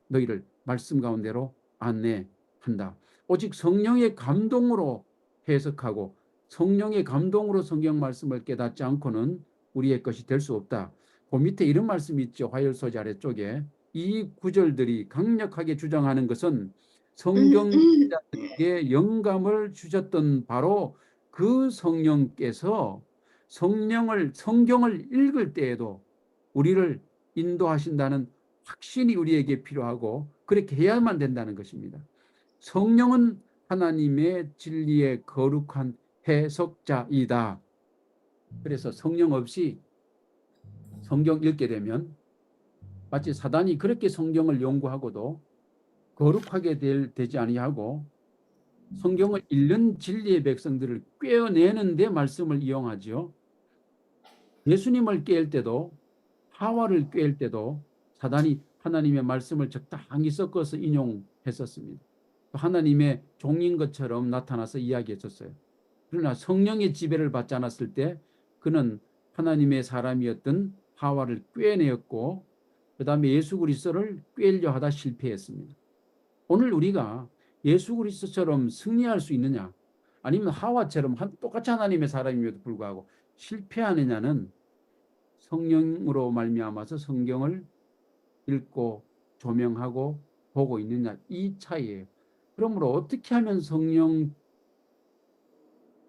너희를 말씀 가운데로 안내한다. 오직 성령의 감동으로 해석하고 성령의 감동으로 성경 말씀을 깨닫지 않고는 우리의 것이 될 수 없다. 그 밑에 이런 말씀이 있죠. 화요소지 아래쪽에. 이 구절들이 강력하게 주장하는 것은 성경 기자에게 영감을 주셨던 바로 그 성령께서 성경을 읽을 때에도 우리를 인도하신다는 확신이 우리에게 필요하고 그렇게 해야만 된다는 것입니다. 성령은 하나님의 진리의 거룩한 해석자이다. 그래서 성령 없이 성경 읽게 되면 마치 사단이 그렇게 성경을 연구하고도 거룩하게 되지 아니하고 성경을 읽는 진리의 백성들을 꿰어내는 데 말씀을 이용하죠. 예수님을 꿰을 때도 하와를 꿰을 때도 사단이 하나님의 말씀을 적당히 섞어서 인용했었습니다. 하나님의 종인 것처럼 나타나서 이야기했었어요. 그러나 성령의 지배를 받지 않았을 때 그는 하나님의 사람이었던 하와를 꿰내었고 그 다음에 예수 그리스도를 꿰려 하다 실패했습니다. 오늘 우리가 예수 그리스도처럼 승리할 수 있느냐 아니면 하와처럼 똑같이 하나님의 사람임에도 불구하고 실패하느냐는 성령으로 말미암아서 성경을 읽고 조명하고 보고 있느냐 이 차이예요. 그러므로 어떻게 하면 성령과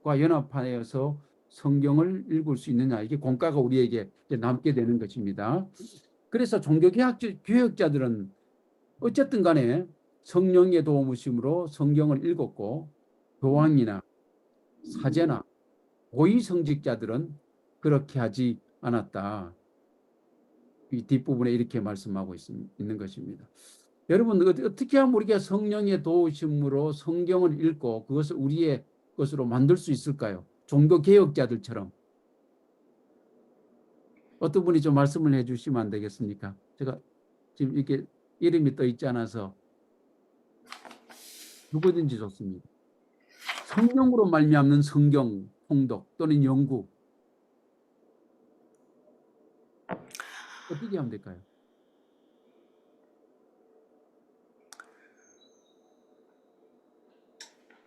연합하여서 성경을 읽을 수 있느냐 이게 공과가 우리에게 남게 되는 것입니다. 그래서 종교개혁자들은 어쨌든 간에 성령의 도움으심으로 성경을 읽었고 교황이나 사제나 고위성직자들은 그렇게 하지 않았다. 이 뒷부분에 이렇게 말씀하고 있는 것입니다. 여러분 어떻게 하면 우리가 성령의 도우심으로 성경을 읽고 그것을 우리의 것으로 만들 수 있을까요? 종교개혁자들처럼. 어떤 분이 좀 말씀을 해주시면 안 되겠습니까? 제가 지금 이렇게 이름이 떠 있지 않아서 누구든지 좋습니다. 성령으로 말미암는 성경 통독 또는 연구 어떻게 하면 될까요?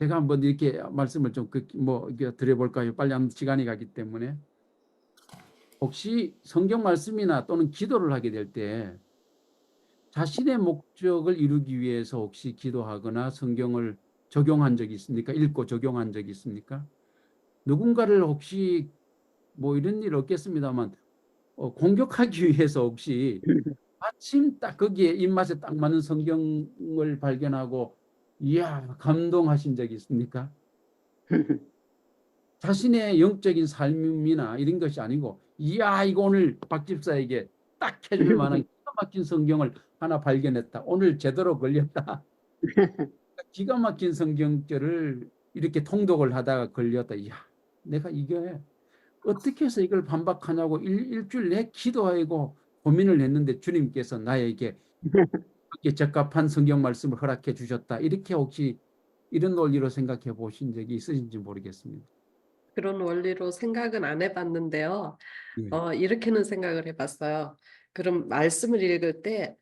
제가 한번 이렇게 말씀을 좀 드려볼까요? 빨리 시간이 가기 때문에 혹시 성경 말씀이나 또는 기도를 하게 될 때 자신의 목적을 이루기 위해서 혹시 기도하거나 성경을 적용한 적이 있습니까? 읽고 적용한 적이 있습니까? 누군가를 혹시 뭐 이런 일 없겠습니다만 공격하기 위해서 혹시 마침 딱 거기에 입맛에 딱 맞는 성경을 발견하고 이야 감동하신 적이 있습니까? 자신의 영적인 삶이나 이런 것이 아니고 이야 이거 오늘 박 집사에게 딱 해줄 만한 기가 막힌 성경을 하나 발견했다. 오늘 제대로 걸렸다. 기가 막힌 성경절을 이렇게 통독을 하다가 걸렸다. 이야 내가 이게 어떻게 해서 이걸 반박하냐고 일주일 내 기도하고 고민을 했는데 주님께서 나에게 그렇게 적합한 성경 말씀을 허락해 주셨다. 이렇게 혹시 이런 논리로 생각해 보신 적이 있으신지 모르겠습니다. 그런 원리로 생각은 안 해봤는데요. 예. 이렇게는 생각을 해봤어요. 그럼 말씀을 읽을 때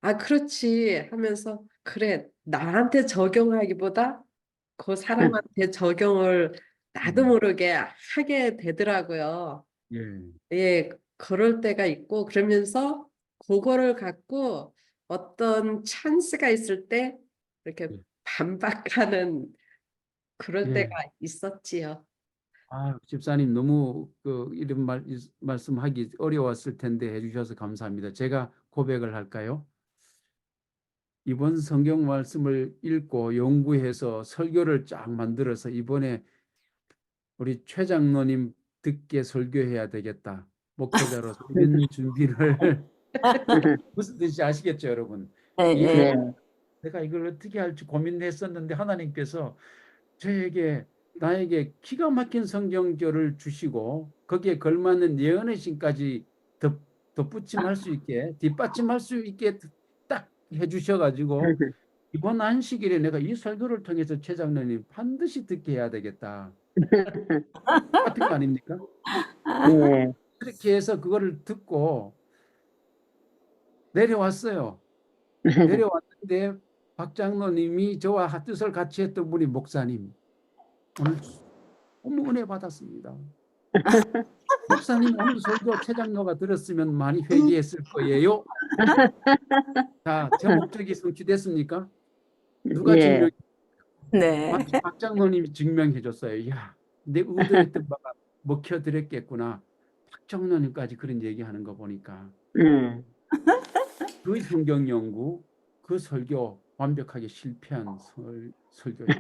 아, 그렇지 하면서 그래 나한테 적용하기보다 그 사람한테 적용을 나도 모르게 하게 되더라고요. 예. 예, 그럴 때가 있고 그러면서 그거를 갖고 어떤 찬스가 있을 때 이렇게 예. 반박하는 그럴 예. 때가 있었지요. 집사님 너무 이런 말씀하기 어려웠을 텐데 해주셔서 감사합니다. 제가 고백을 할까요? 이번 성경 말씀을 읽고 연구해서 설교를 쫙 만들어서 이번에 우리 최 장로님 듣게 설교해야 되겠다. 목회자로서 이런 준비를 무슨 뜻인지 아시겠죠, 여러분? 예, 이 예. 네. 내가 이걸 어떻게 할지 고민했었는데 하나님께서 나에게 기가 막힌 성경절을 주시고 거기에 걸맞는 예언의 신까지 덧붙임할 수 있게 뒷받침할 수 있게 딱 해주셔가지고 이번 안식일에 내가 이 설교를 통해서 최 장로님 반드시 듣게 해야 되겠다. 같은 거 아닙니까? 네. 그렇게 해서 그거를 듣고 내려왔어요. 내려왔는데 박 장로님이 저와 뜻을 같이 했던 분이 목사님 오늘 너무 은혜 받았습니다. 목사님 오늘 설교 최 장로가 들었으면 많이 회개했을 거예요. 자, 제 목적이 성취됐습니까? 누가 예. 증명? 네. 박 장로님이 증명해 줬어요. 야, 내 의도했던 바가 먹혀들었겠구나. 박 장로님까지 그런 얘기하는 거 보니까 그 성경 연구, 그 설교 완벽하게 실패한 설교예요.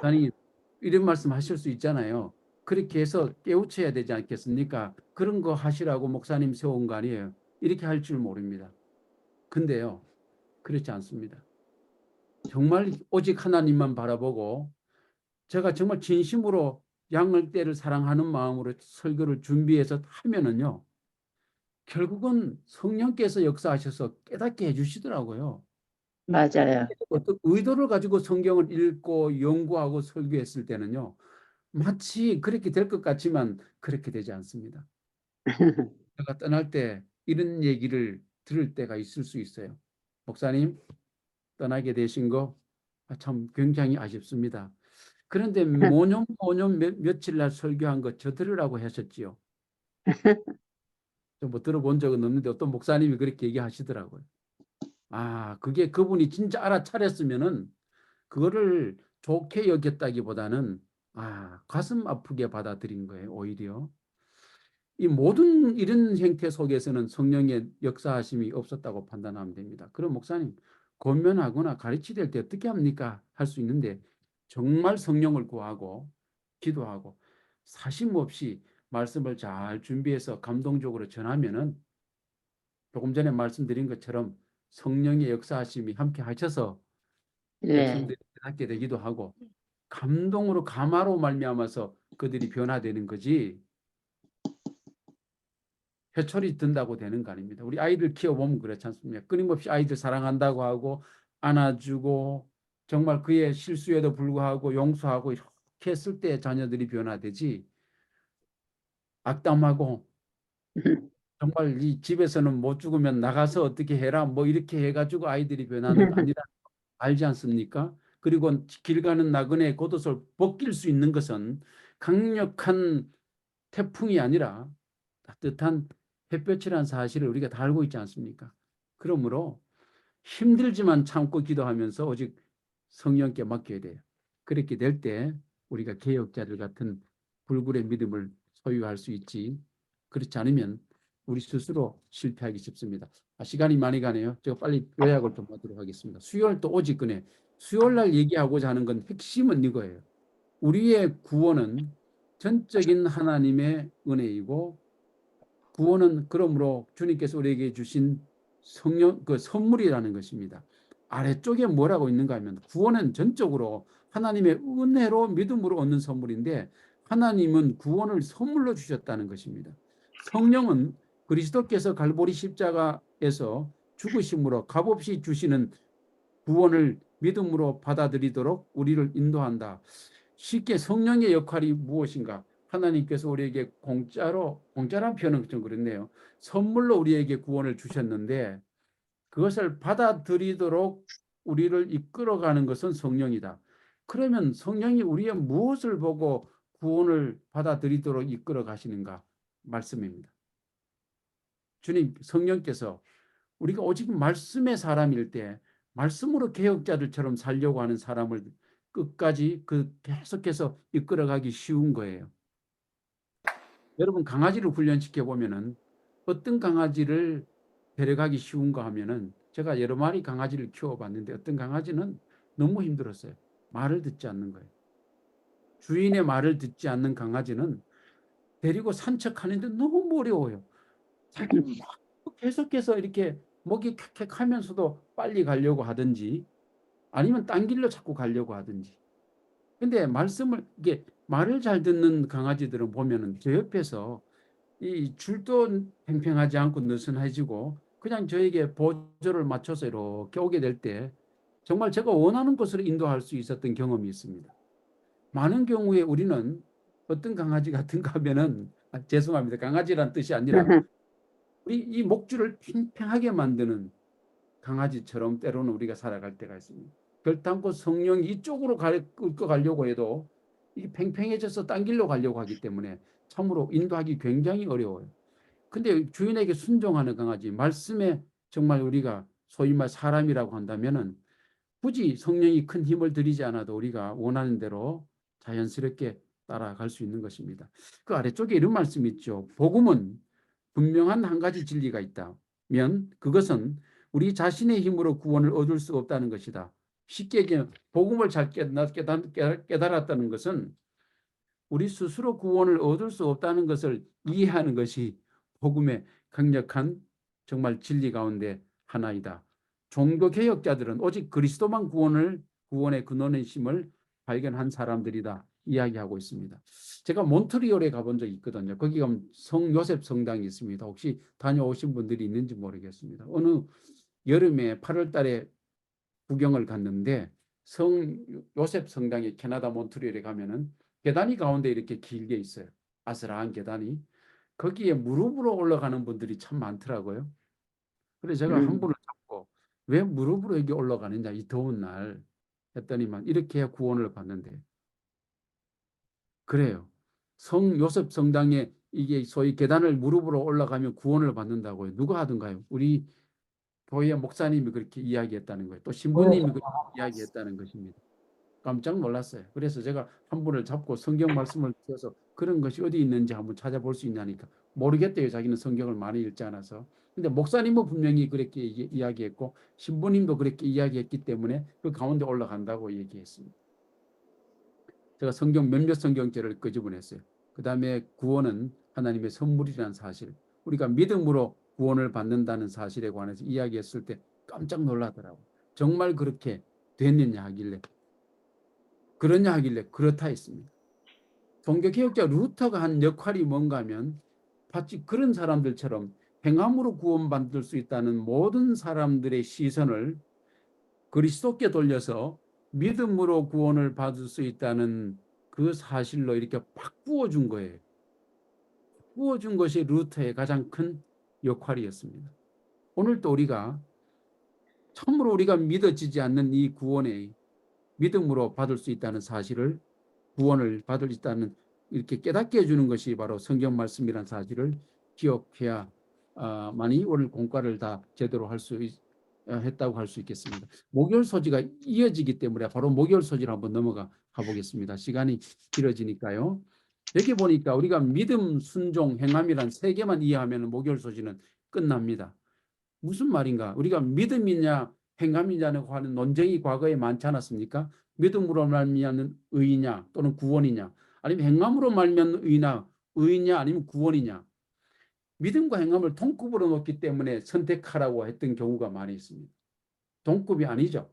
아니 이런 말씀 하실 수 있잖아요. 그렇게 해서 깨우쳐야 되지 않겠습니까? 그런 거 하시라고 목사님 세운 거 아니에요. 이렇게 할 줄 모릅니다. 근데요, 그렇지 않습니다. 정말 오직 하나님만 바라보고 제가 정말 진심으로 양을 사랑하는 마음으로 설교를 준비해서 하면은요, 결국은 성령께서 역사하셔서 깨닫게 해주시더라고요. 맞아요. 어떤 의도를 가지고 성경을 읽고 연구하고 설교했을 때는요, 마치 그렇게 될 것 같지만 그렇게 되지 않습니다. 제가 떠날 때 이런 얘기를 들을 때가 있을 수 있어요. 목사님, 떠나게 되신 거 참 굉장히 아쉽습니다. 그런데 모년 며칠 날 설교한 거 저 들으라고 하셨지요. 저 뭐 들어본 적은 없는데 어떤 목사님이 그렇게 얘기하시더라고요. 그게 그분이 진짜 알아차렸으면은 그거를 좋게 여겼다기보다는 가슴 아프게 받아들인 거예요, 오히려. 이 모든 이런 형태 속에서는 성령의 역사하심이 없었다고 판단하면 됩니다. 그럼 목사님, 권면하거나 가르치될 때 어떻게 합니까? 할 수 있는데 정말 성령을 구하고 기도하고 사심 없이 말씀을 잘 준비해서 감동적으로 전하면은 조금 전에 말씀드린 것처럼 성령의 역사하심이 함께 하셔서 네. 백성들이 깨닫게 되기도 하고 감동으로 감화로 말미암아서 그들이 변화되는 거지 회초리 든다고 되는 거 아닙니다. 우리 아이들 키워보면 그렇지 않습니까? 끊임없이 아이들 사랑한다고 하고 안아주고 정말 그의 실수에도 불구하고 용서하고 이렇게 했을 때 자녀들이 변화되지 악담하고 정말 이 집에서는 못 죽으면 나가서 어떻게 해라 뭐 이렇게 해가지고 아이들이 변하는 거 아니라 알지 않습니까? 그리고 길 가는 나그네의 겉옷을 벗길 수 있는 것은 강력한 태풍이 아니라 따뜻한 햇볕이라는 사실을 우리가 다 알고 있지 않습니까? 그러므로 힘들지만 참고 기도하면서 오직 성령께 맡겨야 돼요. 그렇게 될 때 우리가 개혁자들 같은 불굴의 믿음을 소유할 수 있지. 그렇지 않으면 우리 스스로 실패하기 쉽습니다. 시간이 많이 가네요. 제가 빨리 요약을 좀 하도록 하겠습니다. 수요일 또 오직 그네. 수요일 날 얘기하고자 하는 건 핵심은 이거예요. 우리의 구원은 전적인 하나님의 은혜이고 구원은 그러므로 주님께서 우리에게 주신 성령 그 선물이라는 것입니다. 아래쪽에 뭐라고 있는가 하면 구원은 전적으로 하나님의 은혜로 믿음으로 얻는 선물인데 하나님은 구원을 선물로 주셨다는 것입니다. 성령은 그리스도께서 갈보리 십자가에서 죽으심으로 값없이 주시는 구원을 믿음으로 받아들이도록 우리를 인도한다. 쉽게 성령의 역할이 무엇인가? 하나님께서 우리에게 공짜란 표현은 좀 그렇네요. 선물로 우리에게 구원을 주셨는데 그것을 받아들이도록 우리를 이끌어가는 것은 성령이다. 그러면 성령이 우리의 무엇을 보고 구원을 받아들이도록 이끌어 가시는가? 말씀입니다. 주님 성령께서 우리가 오직 말씀의 사람일 때 말씀으로 개혁자들처럼 살려고 하는 사람을 끝까지 계속해서 이끌어가기 쉬운 거예요. 여러분 강아지를 훈련시켜 보면은 어떤 강아지를 데려가기 쉬운가 하면은 제가 여러 마리 강아지를 키워봤는데 어떤 강아지는 너무 힘들었어요. 말을 듣지 않는 거예요. 주인의 말을 듣지 않는 강아지는 데리고 산책하는데 너무 어려워요. 자기 막 계속해서 이렇게 목이 캑캑하면서도 빨리 가려고 하든지 아니면 딴 길로 자꾸 가려고 하든지. 근데 이게 말을 잘 듣는 강아지들은 보면은 제 옆에서 이 줄도 팽팽하지 않고 느슨해지고 그냥 저에게 보조를 맞춰서 이렇게 오게 될 때 정말 제가 원하는 곳으로 인도할 수 있었던 경험이 있습니다. 많은 경우에 우리는 어떤 강아지 같은가 하면은 죄송합니다. 강아지란 뜻이 아니라 우리 이 목줄을 팽팽하게 만드는 강아지처럼 때로는 우리가 살아갈 때가 있습니다. 결단코 성령이 이쪽으로 끌고 가려고 해도 이게 팽팽해져서 딴 길로 가려고 하기 때문에 참으로 인도하기 굉장히 어려워요. 근데 주인에게 순종하는 강아지, 말씀에 정말 우리가 소위 말 사람이라고 한다면은 굳이 성령이 큰 힘을 들이지 않아도 우리가 원하는 대로 자연스럽게 따라갈 수 있는 것입니다. 그 아래쪽에 이런 말씀이 있죠. 복음은 분명한 한 가지 진리가 있다면 그것은 우리 자신의 힘으로 구원을 얻을 수 없다는 것이다. 쉽게 얘기하면 복음을 잘 깨달았다는 것은 우리 스스로 구원을 얻을 수 없다는 것을 이해하는 것이 복음의 강력한 정말 진리 가운데 하나이다. 종교개혁자들은 오직 그리스도만 구원의 근원이심을 발견한 사람들이다 이야기하고 있습니다. 제가 몬트리올에 가본 적이 있거든요. 거기 가면 성 요셉 성당이 있습니다. 혹시 다녀오신 분들이 있는지 모르겠습니다. 어느 여름에 8월 달에 구경을 갔는데 성 요셉 성당이 캐나다 몬트리올에 가면은 계단이 가운데 이렇게 길게 있어요. 아슬한 계단이. 거기에 무릎으로 올라가는 분들이 참 많더라고요. 그래서 제가 한 분을 잡고 왜 무릎으로 여기 올라가느냐 이 더운 날 했더니만 이렇게 해야 구원을 받는데 그래요. 성 요셉 성당에 이게 소위 계단을 무릎으로 올라가면 구원을 받는다고요. 누가 하던가요? 우리 교회 목사님이 그렇게 이야기했다는 거예요. 또 신부님이 그렇게 이야기했다는 것입니다. 깜짝 놀랐어요. 그래서 제가 한 분을 잡고 성경 말씀을 주셔서 그런 것이 어디 있는지 한번 찾아볼 수 있냐니까 모르겠대요. 자기는 성경을 많이 읽지 않아서. 근데 목사님은 분명히 그렇게 이야기했고 신부님도 그렇게 이야기했기 때문에 그 가운데 올라간다고 얘기했습니다. 제가 성경 몇몇 성경죄를 끄집어냈어요. 그 다음에 구원은 하나님의 선물이라는 사실, 우리가 믿음으로 구원을 받는다는 사실에 관해서 이야기했을 때 깜짝 놀라더라고요. 정말 그렇게 됐느냐 하길래 그러냐 하길래 그렇다 했습니다. 종교개혁자 루터가 한 역할이 뭔가 하면 마치 그런 사람들처럼 행함으로 구원받을 수 있다는 모든 사람들의 시선을 그리스도께 돌려서 믿음으로 구원을 받을 수 있다는 그 사실로 이렇게 바꾸어 준 거예요. 바꾸어 준 것이 루터의 가장 큰 역할이었습니다. 오늘도 우리가 참으로 우리가 믿어지지 않는 이 구원의 믿음으로 받을 수 있다는 사실을 구원을 받을 수 있다는 이렇게 깨닫게 해주는 것이 바로 성경 말씀이라는 사실을 기억해야만이 오늘 공과를 다 제대로 할 수 했다고 할 수 있겠습니다. 목요일 소지가 이어지기 때문에 바로 목요일 소지로 한번 넘어가 보겠습니다. 시간이 길어지니까요. 여기 보니까 우리가 믿음, 순종, 행함이란 세 개만 이해하면 목요일 소지는 끝납니다. 무슨 말인가? 우리가 믿음이냐 행함이냐고 하는 논쟁이 과거에 많지 않았습니까? 믿음으로 말미암는 의냐 또는 구원이냐 아니면 행함으로 말미암는 의냐 아니면 구원이냐. 믿음과 행함을 동급으로 놓기 때문에 선택하라고 했던 경우가 많이 있습니다. 동급이 아니죠.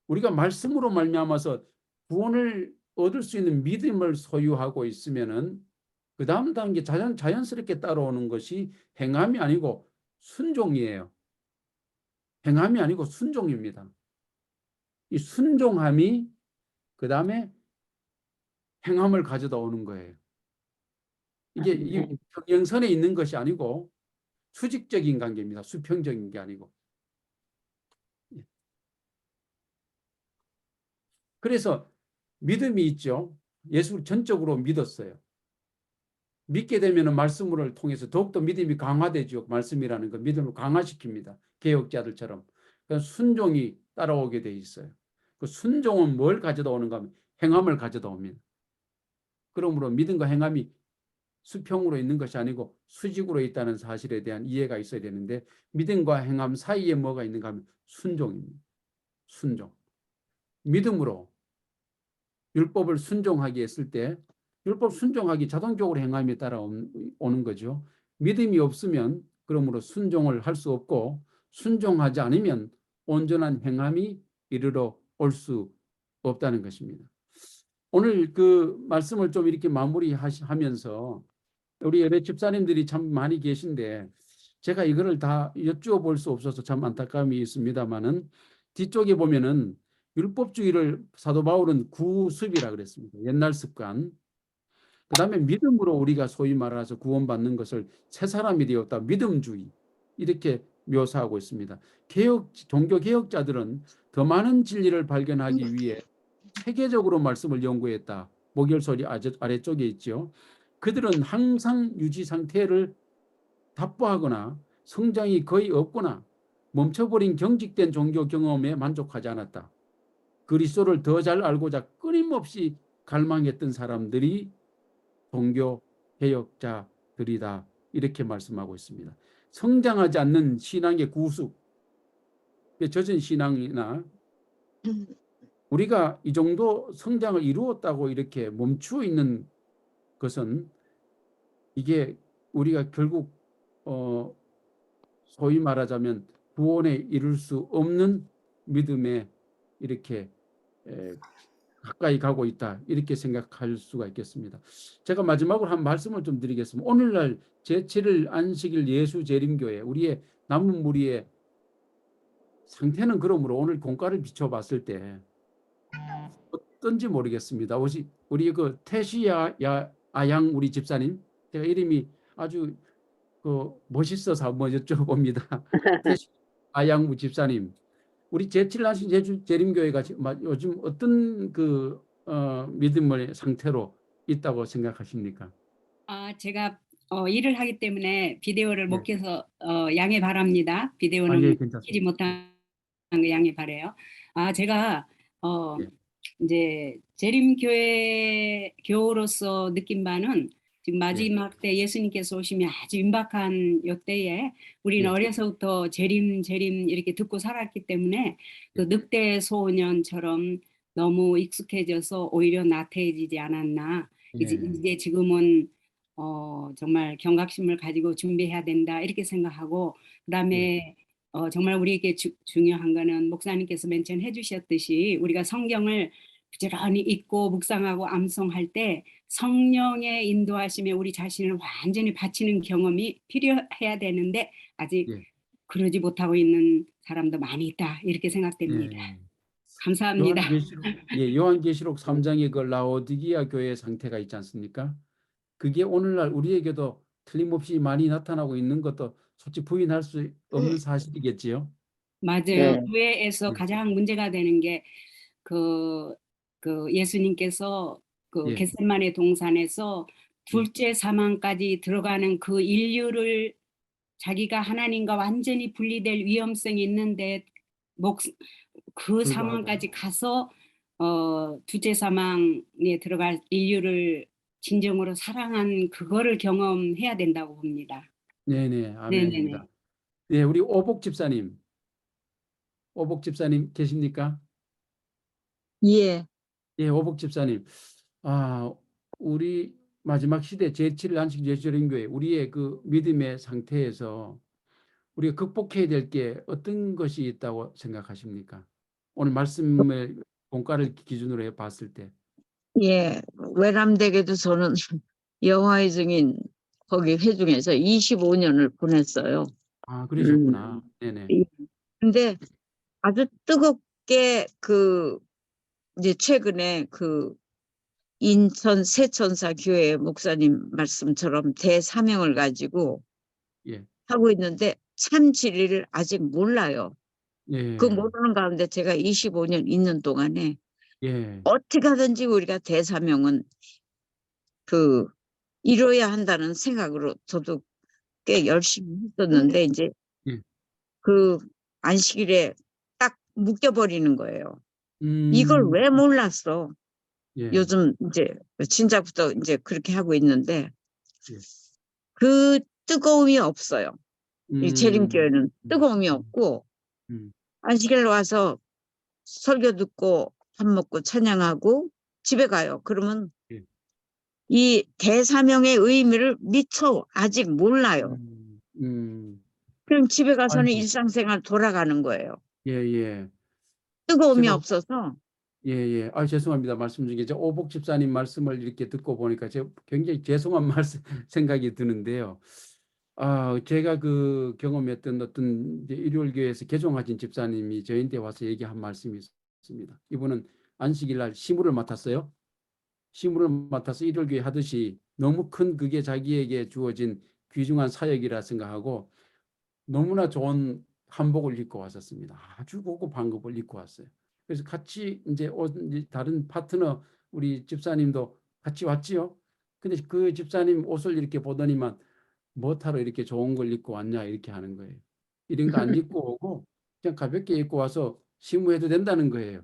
우리가 말씀으로 말미암아서 구원을 얻을 수 있는 믿음을 소유하고 있으면은 그 다음 단계 자연스럽게 따라오는 것이 행함이 아니고 순종이에요. 행함이 아니고 순종입니다. 이 순종함이 그 다음에 행함을 가져다 오는 거예요. 이게 이 평행선에 있는 것이 아니고 수직적인 관계입니다. 수평적인 게 아니고. 그래서 믿음이 있죠. 예수를 전적으로 믿었어요. 믿게 되면 말씀을 통해서 더욱더 믿음이 강화되죠. 말씀이라는 거 믿음을 강화시킵니다. 개혁자들처럼. 순종이 따라오게 돼 있어요. 그 순종은 뭘 가져다 오는가 하면 행함을 가져다 옵니다. 그러므로 믿음과 행함이 수평으로 있는 것이 아니고 수직으로 있다는 사실에 대한 이해가 있어야 되는데, 믿음과 행함 사이에 뭐가 있는가 하면 순종입니다. 순종. 믿음으로 율법을 순종하게 했을 때 율법 순종하기 자동적으로 행함에 따라오는 거죠. 믿음이 없으면 그러므로 순종을 할 수 없고, 순종하지 않으면 온전한 행함이 이르러 올 수 없다는 것입니다. 오늘 그 말씀을 좀 이렇게 마무리하면서 우리 예배 집사님들이 참 많이 계신데 제가 이거를 다 여쭈어 볼 수 없어서 참 안타까움이 있습니다만은, 뒤쪽에 보면은 율법주의를 사도 바울은 구습이라 그랬습니다. 옛날 습관. 그 다음에 믿음으로 우리가 소위 말해서 구원받는 것을 새 사람이 되었다, 믿음주의, 이렇게 묘사하고 있습니다. 종교 개혁자들은 더 많은 진리를 발견하기 위해 체계적으로 말씀을 연구했다. 목열소리 아래쪽에 있죠. 그들은 항상 유지 상태를 답보하거나 성장이 거의 없거나 멈춰버린 경직된 종교 경험에 만족하지 않았다. 그리스도를 더 잘 알고자 끊임없이 갈망했던 사람들이 종교 개혁자들이다, 이렇게 말씀하고 있습니다. 성장하지 않는 신앙의 구습, 젖은 신앙이나 우리가 이 정도 성장을 이루었다고 이렇게 멈추어 있는 것은, 이게 우리가 결국 소위 말하자면 구원에 이룰 수 없는 믿음에 이렇게 가까이 가고 있다, 이렇게 생각할 수가 있겠습니다. 제가 마지막으로 한 말씀을 좀 드리겠습니다. 오늘날 제7일 안식일 예수 재림교회 우리의 남은 무리의 상태는 그러므로 오늘 공과를 비춰봤을 때 어떤지 모르겠습니다. 우리 그 태시야 아양 우리 집사님, 제가 이름이 아주 그 멋있어서 한번 여쭤봅니다. 태시 아양 집사님, 우리 제7일 안식일 재림교회가 요즘 어떤 그 믿음의 상태로 있다고 생각하십니까? 제가 일을 하기 때문에 비데오를 못 네. 켜서 양해 바랍니다. 비데오는 예, 키지 괜찮습니다. 못한 거 양해 바래요. 제가 예. 이제 재림교회 교우로서 느낀 바는, 지금 마지막 때 예수님께서 오시면 아주 임박한 요때에 우리는 예. 어려서부터 재림 이렇게 듣고 살았기 때문에 그 늑대 소년처럼 너무 익숙해져서 오히려 나태해지지 않았나. 이제 지금은 정말 경각심을 가지고 준비해야 된다, 이렇게 생각하고, 그다음에 정말 우리에게 중요한 거는 목사님께서 맨 처음 해주셨듯이 우리가 성경을 부지런히 읽고 묵상하고 암송할 때 성령의 인도하심에 우리 자신을 완전히 바치는 경험이 필요해야 되는데, 아직 예. 그러지 못하고 있는 사람도 많이 있다, 이렇게 생각됩니다. 예. 감사합니다. 요한계시록 3장의 그 라오디기아 교회의 상태가 있지 않습니까? 그게 오늘날 우리에게도 틀림없이 많이 나타나고 있는 것도 솔직히 부인할 수 없는 사실이겠지요. 맞아요. 네. 교회에서 예. 가장 문제가 되는 게 그 예수님께서 그 예. 겟세마네 동산에서 둘째 사망까지 들어가는 그 인류를 자기가 하나님과 완전히 분리될 위험성이 있는데 그 상황까지 가서 둘째 사망에 들어갈 인류를 진정으로 사랑한 그거를 경험해야 된다고 봅니다. 네네, 아멘입니다. 네네네. 네, 우리 오복 집사님 계십니까? 예, 예, 오복 집사님. 우리 마지막 시대 제7일 안식 예수님교회 우리의 그 믿음의 상태에서 우리가 극복해야 될 게 어떤 것이 있다고 생각하십니까? 오늘 말씀의 본가를 기준으로 해 봤을 때. 예. 외람되게도 저는 여호와의 증인 거기 회중에서 25년을 보냈어요. 그러셨구나. 네네. 근데 아주 뜨겁게 이제 최근에 인천 세천사 교회 목사님 말씀처럼 대사명을 가지고 예. 하고 있는데 참 진리를 아직 몰라요. 예. 그 모르는 가운데 제가 25년 있는 동안에 예. 어떻게 하든지 우리가 대사명은 이뤄야 한다는 생각으로 저도 꽤 열심히 했었는데 이제 예. 안식일에 딱 묶여버리는 거예요. 이걸 음, 왜 몰랐어? 예, 요즘 이제 진작부터 이제 그렇게 하고 있는데 예. 그 뜨거움이 없어요. 이 음, 재림교회는 음, 뜨거움이 없고 음, 안식일 와서 설교 듣고 밥 먹고 찬양하고 집에 가요. 그러면 예. 이 대사명의 의미를 미처 아직 몰라요. 음. 그럼 집에 가서는 아이고, 일상생활 돌아가는 거예요. 예, 예. 뜨거움이 제가 없어서. 예, 예. 아, 죄송합니다. 말씀 중에 저 오복 집사님 말씀을 이렇게 듣고 보니까 제가 굉장히 죄송한 말씀 생각이 드는데요. 아, 제가 그 경험했던 어떤 이제 일요일교회에서 개종하신 집사님이 저희한테 와서 얘기한 말씀이 있습니다. 이분은 안식일 날 시무를 맡았어요. 시무를 맡아서 일요일교회 하듯이 너무 큰 그게 자기에게 주어진 귀중한 사역이라 생각하고 너무나 좋은 한복을 입고 왔었습니다. 아주 고급 한복을 입고 왔어요. 그래서 같이 이제 다른 파트너 우리 집사님도 같이 왔지요. 근데 그 집사님 옷을 이렇게 보더니만 뭐하러 이렇게 좋은 걸 입고 왔냐 이렇게 하는 거예요. 이런 거 안 입고 오고 그냥 가볍게 입고 와서 시무해도 된다는 거예요.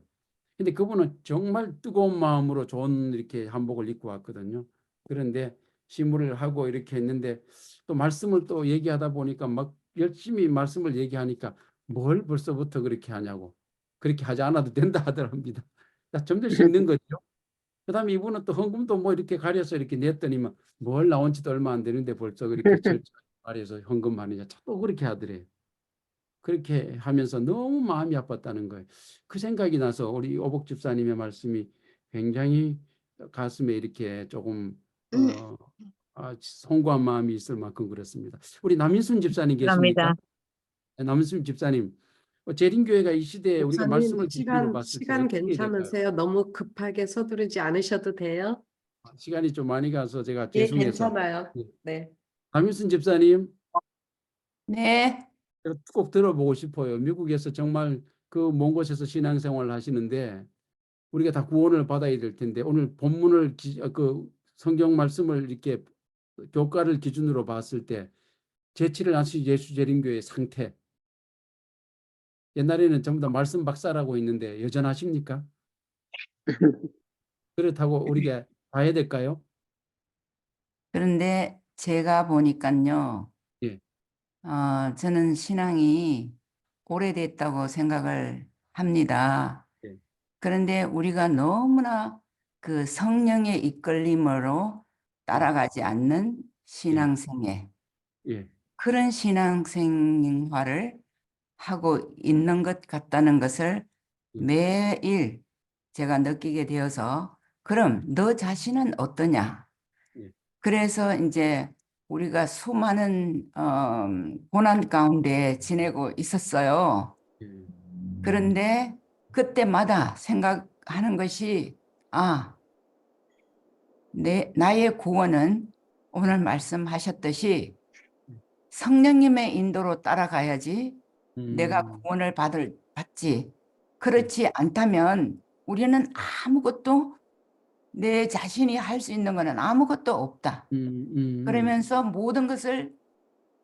근데 그분은 정말 뜨거운 마음으로 좋은 이렇게 한복을 입고 왔거든요. 그런데 시무를 하고 이렇게 했는데 또 말씀을 또 얘기하다 보니까 막 열심히 말씀을 얘기하니까 뭘 벌써부터 그렇게 하냐고. 그렇게 하지 않아도 된다 하더랍니다. 점점 식는 거죠. 그다음에 이분은 또 헌금도 뭐 이렇게 가려서 이렇게 냈더니만 뭘 나온 지도 얼마 안 되는데 벌써 그렇게 철저히 가려서 헌금하느냐. 또 그렇게 하더래요. 그렇게 하면서 너무 마음이 아팠다는 거예요. 그 생각이 나서 우리 오복 집사님의 말씀이 굉장히 가슴에 이렇게 조금 송구한 마음이 있을 만큼 그렇습니다. 우리 남인순 집사님 계십니까? 감사합니다. 네, 남인순 집사님, 재림교회가 이 시대에 우리가 목사님, 말씀을 기준으로 봤을 때 시간 어떻게 될까요? 괜찮으세요? 너무 급하게 서두르지 않으셔도 돼요? 시간이 좀 많이 가서 제가 예, 죄송해서. 괜찮아요. 네. 네. 남인순 집사님, 네. 꼭 들어보고 싶어요. 미국에서 정말 그 먼 곳에서 신앙생활을 하시는데 우리가 다 구원을 받아야 될 텐데 오늘 본문을 그 성경 말씀을 이렇게 교과를 기준으로 봤을 때 제7일 안식 예수 재림교회 상태 옛날에는 전부 다 말씀 박사라고 있는데 여전하십니까? 그렇다고 우리가 봐야 될까요? 그런데 제가 보니까요, 예, 저는 신앙이 오래됐다고 생각을 합니다. 예, 그런데 우리가 너무나 그 성령의 이끌림으로 따라가지 않는 예, 신앙생활, 예, 그런 신앙생활을 하고 있는 것 같다는 것을 예, 매일 제가 느끼게 되어서, 그럼 너 자신은 어떠냐? 예, 그래서 이제 우리가 수많은 고난 가운데 지내고 있었어요. 예, 그런데 그때마다 생각하는 것이, 나의 구원은 오늘 말씀하셨듯이 성령님의 인도로 따라가야지 내가 구원을 받지. 그렇지 않다면 우리는 아무것도, 내 자신이 할 수 있는 것은 아무것도 없다. 그러면서 모든 것을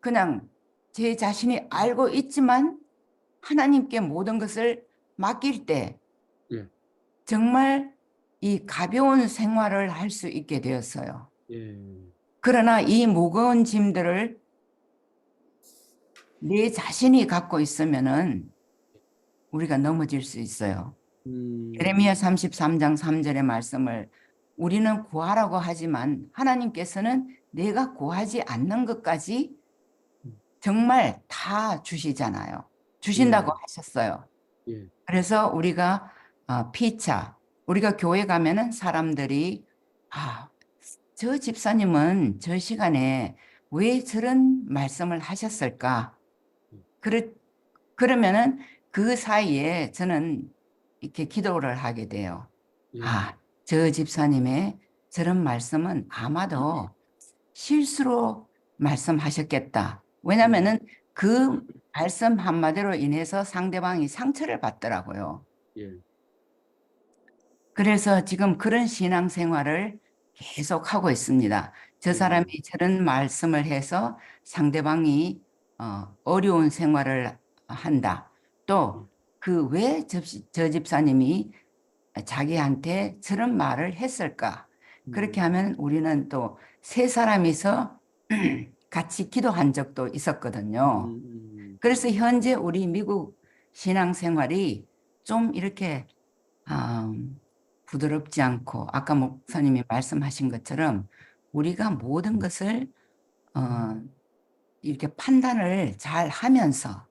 그냥 제 자신이 알고 있지만 하나님께 모든 것을 맡길 때 예, 정말 이 가벼운 생활을 할 수 있게 되었어요. 예, 그러나 이 무거운 짐들을 내 자신이 갖고 있으면은 우리가 넘어질 수 있어요. 예레미야 33장 3절의 말씀을 우리는 구하라고 하지만 하나님께서는 내가 구하지 않는 것까지 정말 다 주시잖아요. 주신다고 하셨어요. 예, 그래서 우리가 피차, 우리가 교회 가면은 사람들이 저 집사님은 저 시간에 왜 저런 말씀을 하셨을까? 그러면은 그 사이에 저는 이렇게 기도를 하게 돼요. 예, 저 집사님의 저런 말씀은 아마도 실수로 말씀하셨겠다. 왜냐면은 그 말씀 한마디로 인해서 상대방이 상처를 받더라고요. 예, 그래서 지금 그런 신앙생활을 계속 하고 있습니다. 저 사람이 저런 말씀을 해서 상대방이 어려운 생활을 한다. 또 그 왜 저 집사님이 자기한테 저런 말을 했을까? 그렇게 음. 하면 우리는 또 세 사람이서 같이 기도한 적도 있었거든요. 그래서 현재 우리 미국 신앙생활이 좀 이렇게 부드럽지 않고 아까 목사님이 말씀하신 것처럼 우리가 모든 것을 이렇게 판단을 잘 하면서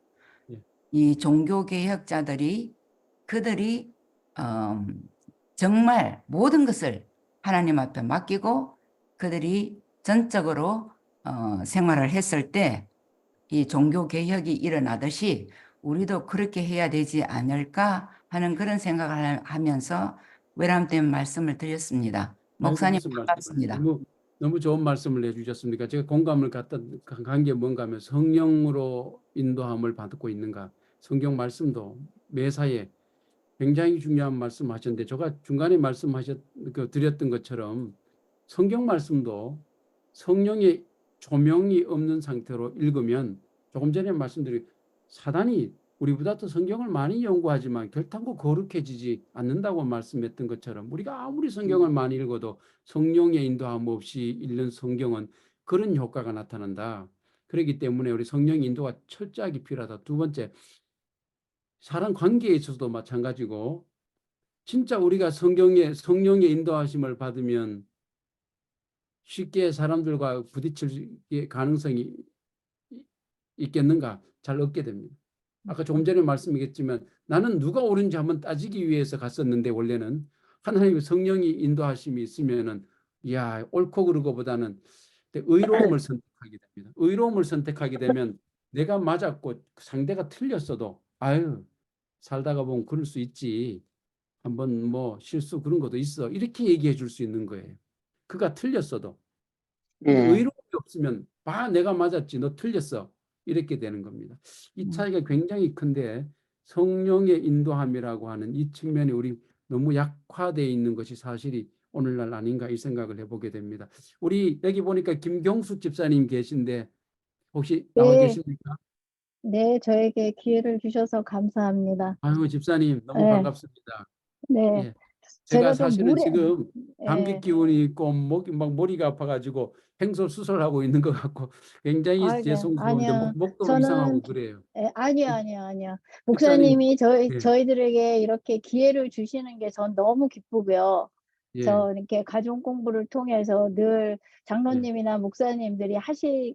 예. 이 종교개혁자들이 그들이 정말 모든 것을 하나님 앞에 맡기고 그들이 전적으로 생활을 했을 때 이 종교개혁이 일어나듯이 우리도 그렇게 해야 되지 않을까 하는 그런 생각을 하면서 외람된 말씀을 드렸습니다. 아이고, 목사님 무슨 말씀을. 반갑습니다. 너무 좋은 말씀을 해주셨습니까? 제가 공감을 간 게 뭔가 하면 성령으로 인도함을 받고 있는가. 성경 말씀도 매사에 굉장히 중요한 말씀하셨는데 제가 중간에 드렸던 것처럼 성경 말씀도 성령의 조명이 없는 상태로 읽으면 조금 전에 말씀드린 사단이 우리보다 더 성경을 많이 연구하지만 결단코 거룩해지지 않는다고 말씀했던 것처럼 우리가 아무리 성경을 많이 읽어도 성령의 인도함 없이 읽는 성경은 그런 효과가 나타난다. 그렇기 때문에 우리 성령 인도가 철저하게 필요하다. 두 번째, 사람 관계에 있어서도 마찬가지고 진짜 우리가 성령의 인도하심을 받으면 쉽게 사람들과 부딪힐 가능성이 있겠는가? 잘 없게 됩니다. 아까 조금 전에 말씀드렸지만 나는 누가 옳은지 한번 따지기 위해서 갔었는데 원래는 하나님의 성령이 인도하심이 있으면은 야 옳고 그르고보다는 의로움을 선택하게 됩니다. 의로움을 선택하게 되면 내가 맞았고 상대가 틀렸어도 아유 살다가 보면 그럴 수 있지. 한번 뭐 실수 그런 것도 있어. 이렇게 얘기해 줄 수 있는 거예요. 그가 틀렸어도. 근데 네. 의로움이 없으면 봐 내가 맞았지 너 틀렸어. 이렇게 되는 겁니다. 이 차이가 굉장히 큰데 성령의 인도함이라고 하는 이 측면이 우리 너무 약화되어 있는 것이 사실이 오늘날 아닌가 이 생각을 해보게 됩니다. 우리 여기 보니까 김경숙 집사님 계신데 혹시 나와 네, 계십니까? 네, 저에게 기회를 주셔서 감사합니다. 아유 집사님 너무 네, 반갑습니다. 네, 예. 제가 제가 좀 사실은 지금 감기 예, 기운이 있고 막 머리가 아파가지고 행소수술하고 있는 것 같고 굉장히 네, 죄송스러운데 아니요, 목도 저는, 이상하고 그래요. 아니요, 아니요, 아니요. 집사님, 목사님이 예, 저희들에게 이렇게 기회를 주시는 게 전 너무 기쁘고요. 예, 저 이렇게 가정 공부를 통해서 늘 예, 장로님이나 목사님들이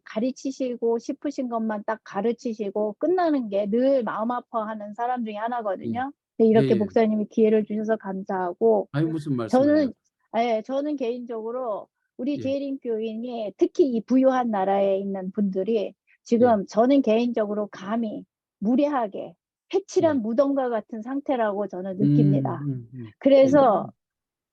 가르치시고 싶으신 것만 딱 가르치시고 끝나는 게 늘 마음 아파하는 사람 중에 예, 하나거든요. 근데 예, 이렇게 예. 목사님이 기회를 주셔서 감사하고, 아유 무슨 말씀을요? 저는, 저는 개인적으로 우리 예, 재림 교인이 특히 이 부유한 나라에 있는 분들이 예, 지금 저는 개인적으로 감히 무례하게 예. 해칠한 무덤과 같은 상태라고 저는 느낍니다. 예, 그래서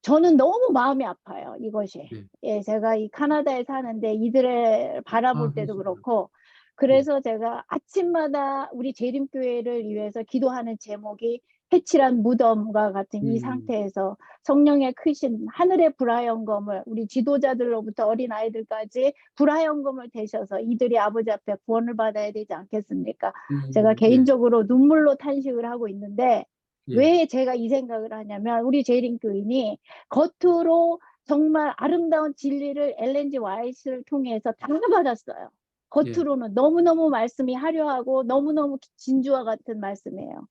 저는 너무 마음이 아파요, 이것이. 예. 예, 제가 이 카나다에 사는데 이들을 바라볼 아, 때도 그러시구나. 그렇고, 예, 그래서 제가 아침마다 우리 재림교회를 위해서 기도하는 제목이 해칠한 무덤과 같은 이 상태에서 성령의 크신 하늘의 불화영검을 우리 지도자들로부터 어린아이들까지 불화영검을 대셔서 이들이 아버지 앞에 구원을 받아야 되지 않겠습니까? 제가 예, 개인적으로 눈물로 탄식을 하고 있는데, 예, 왜 제가 이 생각을 하냐면 우리 재림교인이 겉으로 정말 아름다운 진리를 엘렌지 와이스를 통해서 다 받았어요. 예. 겉으로는 너무너무 말씀이 화려하고 너무너무 진주와 같은 말씀이에요.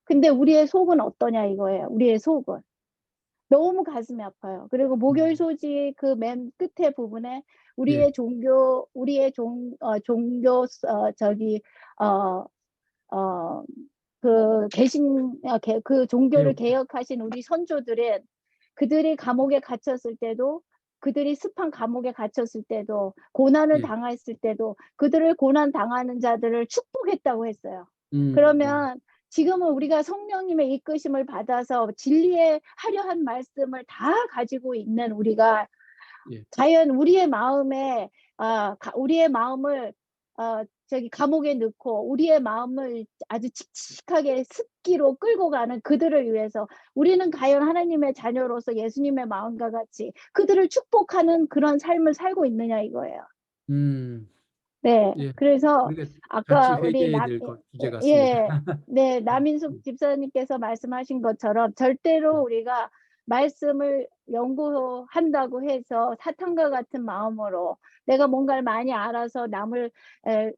근데 우리의 속은 어떠냐 이거예요. 우리의 속은. 너무 가슴이 아파요. 그리고 목요일 소지 그 맨 끝에 부분에 예, 종교, 어, 어, 그 종교를 개혁, 개혁하신 우리 선조들은 그들이 감옥에 갇혔을 때도, 그들이 습한 감옥에 갇혔을 때도, 고난을 예, 당했을 때도 그들을 고난 당하는 자들을 축복했다고 했어요. 음, 그러면 지금은 우리가 성령님의 이끄심을 받아서 진리의 화려한 말씀을 다 가지고 있는 우리가 예, 과연 우리의 마음을 감옥에 넣고 우리의 마음을 아주 칙칙하게 습기로 끌고 가는 그들을 위해서 우리는 과연 하나님의 자녀로서 예수님의 마음과 같이 그들을 축복하는 그런 삶을 살고 있느냐 이거예요. 음, 네, 예, 그래서 우리가 같이 아까 우리 회개해야 될 주제 같습니다. 예, 네, 남인숙 집사님께서 말씀하신 것처럼 절대로 우리가 말씀을 연구한다고 해서 사탄과 같은 마음으로 내가 뭔가를 많이 알아서 남을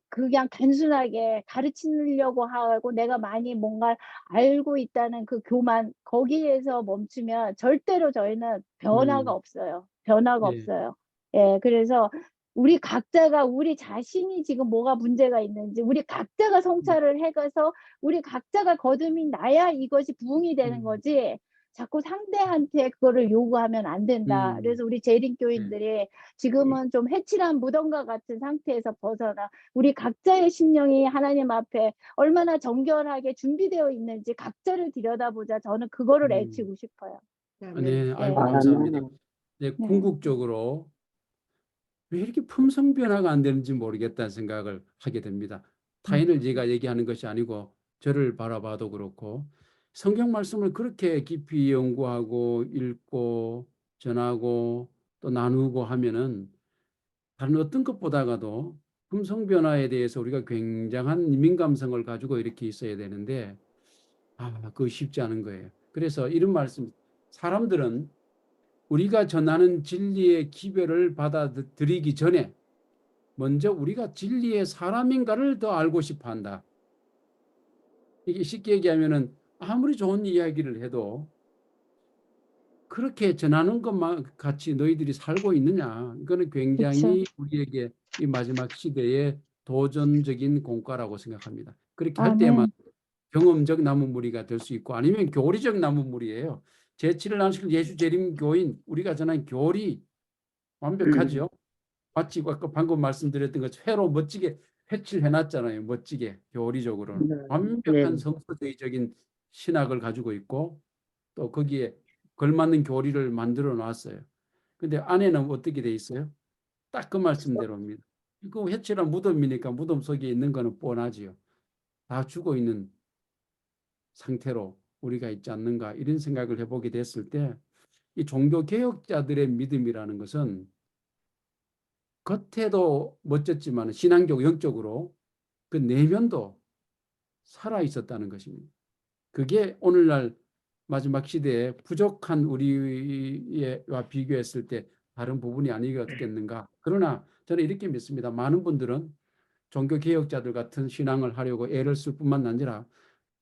그냥 단순하게 가르치려고 하고 내가 많이 뭔가를 알고 있다는 그 교만 거기에서 멈추면 절대로 저희는 변화가 없어요. 변화가 예. 없어요. 예, 그래서 우리 각자가 우리 자신이 지금 뭐가 문제가 있는지 우리 각자가 성찰을 해가서 우리 각자가 거듭이 나야 이것이 부흥이 되는 거지 자꾸 상대한테 그거를 요구하면 안 된다. 그래서 우리 재림교인들이 지금은 좀 해칠한 무덤과 같은 상태에서 벗어나 우리 각자의 심령이 하나님 앞에 얼마나 정결하게 준비되어 있는지 각자를 들여다보자. 저는 그거를 애치고 싶어요. 네, 아이고 네. 감사합니다. 네, 네. 궁극적으로 왜 이렇게 품성 변화가 안 되는지 모르겠다는 생각을 하게 됩니다. 타인을 제가 얘기하는 것이 아니고 저를 바라봐도 그렇고 성경 말씀을 그렇게 깊이 연구하고 읽고 전하고 또 나누고 하면은 다른 어떤 것보다가도 품성 변화에 대해서 우리가 굉장한 민감성을 가지고 이렇게 있어야 되는데 그거 쉽지 않은 거예요. 그래서 이런 말씀, 사람들은 우리가 전하는 진리의 기별을 받아들이기 전에 먼저 우리가 진리의 사람인가를 더 알고 싶어 한다. 이게 쉽게 얘기하면은 아무리 좋은 이야기를 해도 그렇게 전하는 것만 같이 너희들이 살고 있느냐. 이거는 굉장히 우리에게 이 마지막 시대의 도전적인 공과라고 생각합니다. 그렇게 할 때만 아멘. 경험적 나무무리가 될 수 있고 아니면 교리적 나무무리예요. 제7일 안식 예수 재림 교인 우리가 전한 교리 완벽하죠. 마치 아까 방금 말씀드렸던 것 회로 멋지게 회칠해놨잖아요. 멋지게 교리적으로는 완벽한 성서주의적인 신학을 가지고 있고 또 거기에 걸맞는 교리를 만들어 놨어요. 근데 안에는 어떻게 돼 있어요? 딱 그 말씀대로입니다. 그 회칠한 무덤이니까 무덤 속에 있는 거는 뻔하지요. 다 죽어 있는 상태로 우리가 있지 않는가 이런 생각을 해보게 됐을 때 이 종교 개혁자들의 믿음이라는 것은 겉에도 멋졌지만 신앙적 영적으로 그 내면도 살아 있었다는 것입니다. 그게 오늘날 마지막 시대에 부족한 우리와 비교했을 때 다른 부분이 아니겠는가. 그러나 저는 이렇게 믿습니다. 많은 분들은 종교 개혁자들 같은 신앙을 하려고 애를 쓸 뿐만 아니라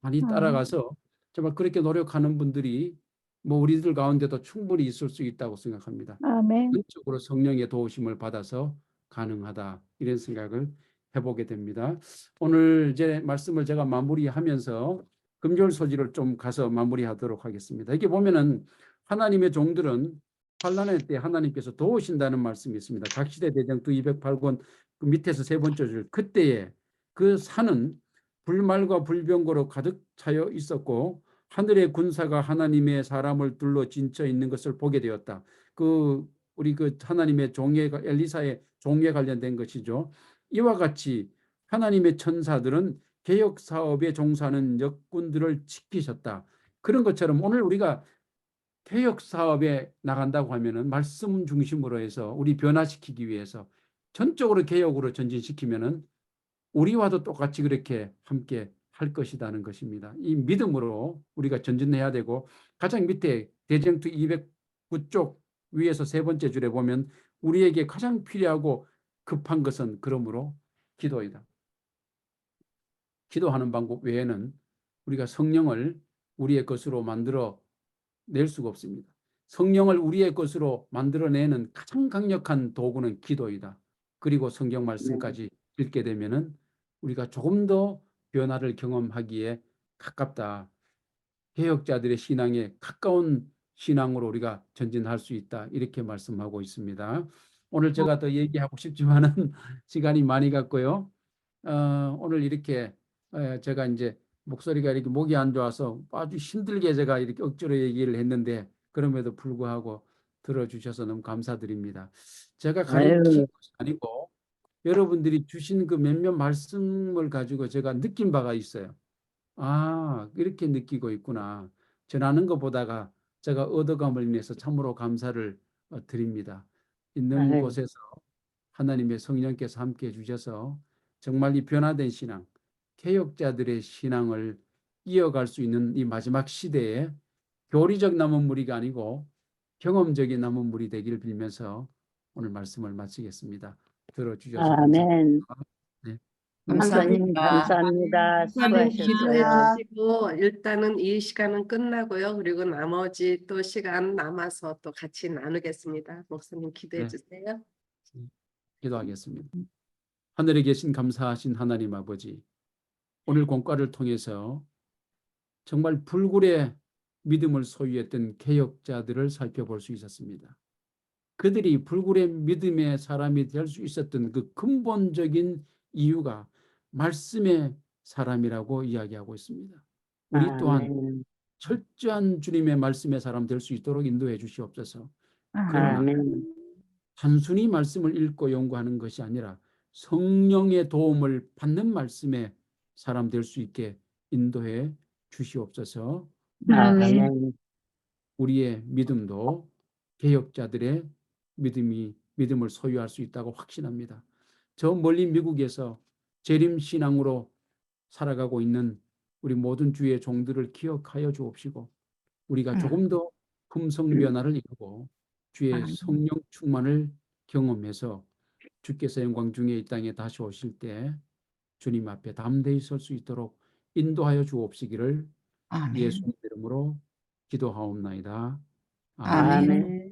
많이 따라가서 정말 그렇게 노력하는 분들이 뭐 우리들 가운데도 충분히 있을 수 있다고 생각합니다. 아멘. 전적으로 성령의 도우심을 받아서 가능하다 이런 생각을 해보게 됩니다. 오늘 이제 말씀을 제가 마무리하면서 금요일 소지를 좀 가서 마무리하도록 하겠습니다. 이게 보면은 하나님의 종들은 환난의 때 하나님께서 도우신다는 말씀이 있습니다. 각시대 대장두 208권 그 밑에서 세 번째 줄 그때에 그 산은 불말과 불병거로 가득 차여 있었고 하늘의 군사가 하나님의 사람을 둘러 진쳐 있는 것을 보게 되었다. 우리 하나님의 종에 엘리사의 종에 관련된 것이죠. 이와 같이 하나님의 천사들은 개혁 사업에 종사하는 역군들을 지키셨다. 그런 것처럼 오늘 우리가 개혁 사업에 나간다고 하면은 말씀 중심으로 해서 우리 변화시키기 위해서 전적으로 개혁으로 전진시키면은 우리와도 똑같이 그렇게 함께 할 것이라는 것입니다. 이 믿음으로 우리가 전진해야 되고 가장 밑에 대쟁투 209쪽 위에서 세 번째 줄에 보면 우리에게 가장 필요하고 급한 것은 그러므로 기도이다. 기도하는 방법 외에는 우리가 성령을 우리의 것으로 만들어 낼 수가 없습니다. 성령을 우리의 것으로 만들어내는 가장 강력한 도구는 기도이다. 그리고 성경 말씀까지 읽게 되면은 우리가 조금 더 변화를 경험하기에 가깝다. 개혁자들의 신앙에 가까운 신앙으로 우리가 전진할 수 있다. 이렇게 말씀하고 있습니다. 오늘 제가 더 얘기하고 싶지만은 시간이 많이 갔고요. 오늘 이렇게 제가 이제 목소리가 이렇게 목이 안 좋아서 아주 힘들게 제가 이렇게 억지로 얘기를 했는데 그럼에도 불구하고 들어주셔서 너무 감사드립니다. 제가 가르친 것이 아니고 여러분들이 주신 그 몇몇 말씀을 가지고 제가 느낀 바가 있어요. 이렇게 느끼고 있구나. 전하는 것보다가 제가 얻어감을 인해서 참으로 감사를 드립니다. 있는 곳에서 하나님의 성령께서 함께 해주셔서 정말 이 변화된 신앙, 개혁자들의 신앙을 이어갈 수 있는 이 마지막 시대에 교리적 남은 무리가 아니고 경험적인 남은 무리 되기를 빌면서 오늘 말씀을 마치겠습니다. 들어주셔서 아멘. 감사합니다. 네. 목사님 감사합니다. 감사합니다. 목사님 기도해 수고하셨어요. 주시고 일단은 이 시간은 끝나고요. 그리고 나머지 또 시간 남아서 또 같이 나누겠습니다. 목사님 기도해 네. 주세요. 기도하겠습니다. 하늘에 계신 감사하신 하나님 아버지, 오늘 공과를 통해서 정말 불굴의 믿음을 소유했던 개혁자들을 살펴볼 수 있었습니다. 그들이 불굴의 믿음의 사람이 될 수 있었던 그 근본적인 이유가 말씀의 사람이라고 이야기하고 있습니다. 우리 또한 아멘. 철저한 주님의 말씀의 사람 될 수 있도록 인도해 주시옵소서. 그러나 아멘. 단순히 말씀을 읽고 연구하는 것이 아니라 성령의 도움을 받는 말씀의 사람 될 수 있게 인도해 주시옵소서. 아멘. 우리의 믿음도 개혁자들의 믿음을 소유할 수 있다고 확신합니다. 저 멀리 미국에서 재림 신앙으로 살아가고 있는 우리 모든 주의 종들을 기억하여 주옵시고 우리가 조금 더 품성 변화를 이루고 주의 성령 충만을 경험해서 주께서 영광 중에 이 땅에 다시 오실 때 주님 앞에 담대히 설 수 있도록 인도하여 주옵시기를 아멘. 예수님 이름으로 기도하옵나이다. 아멘. 아멘.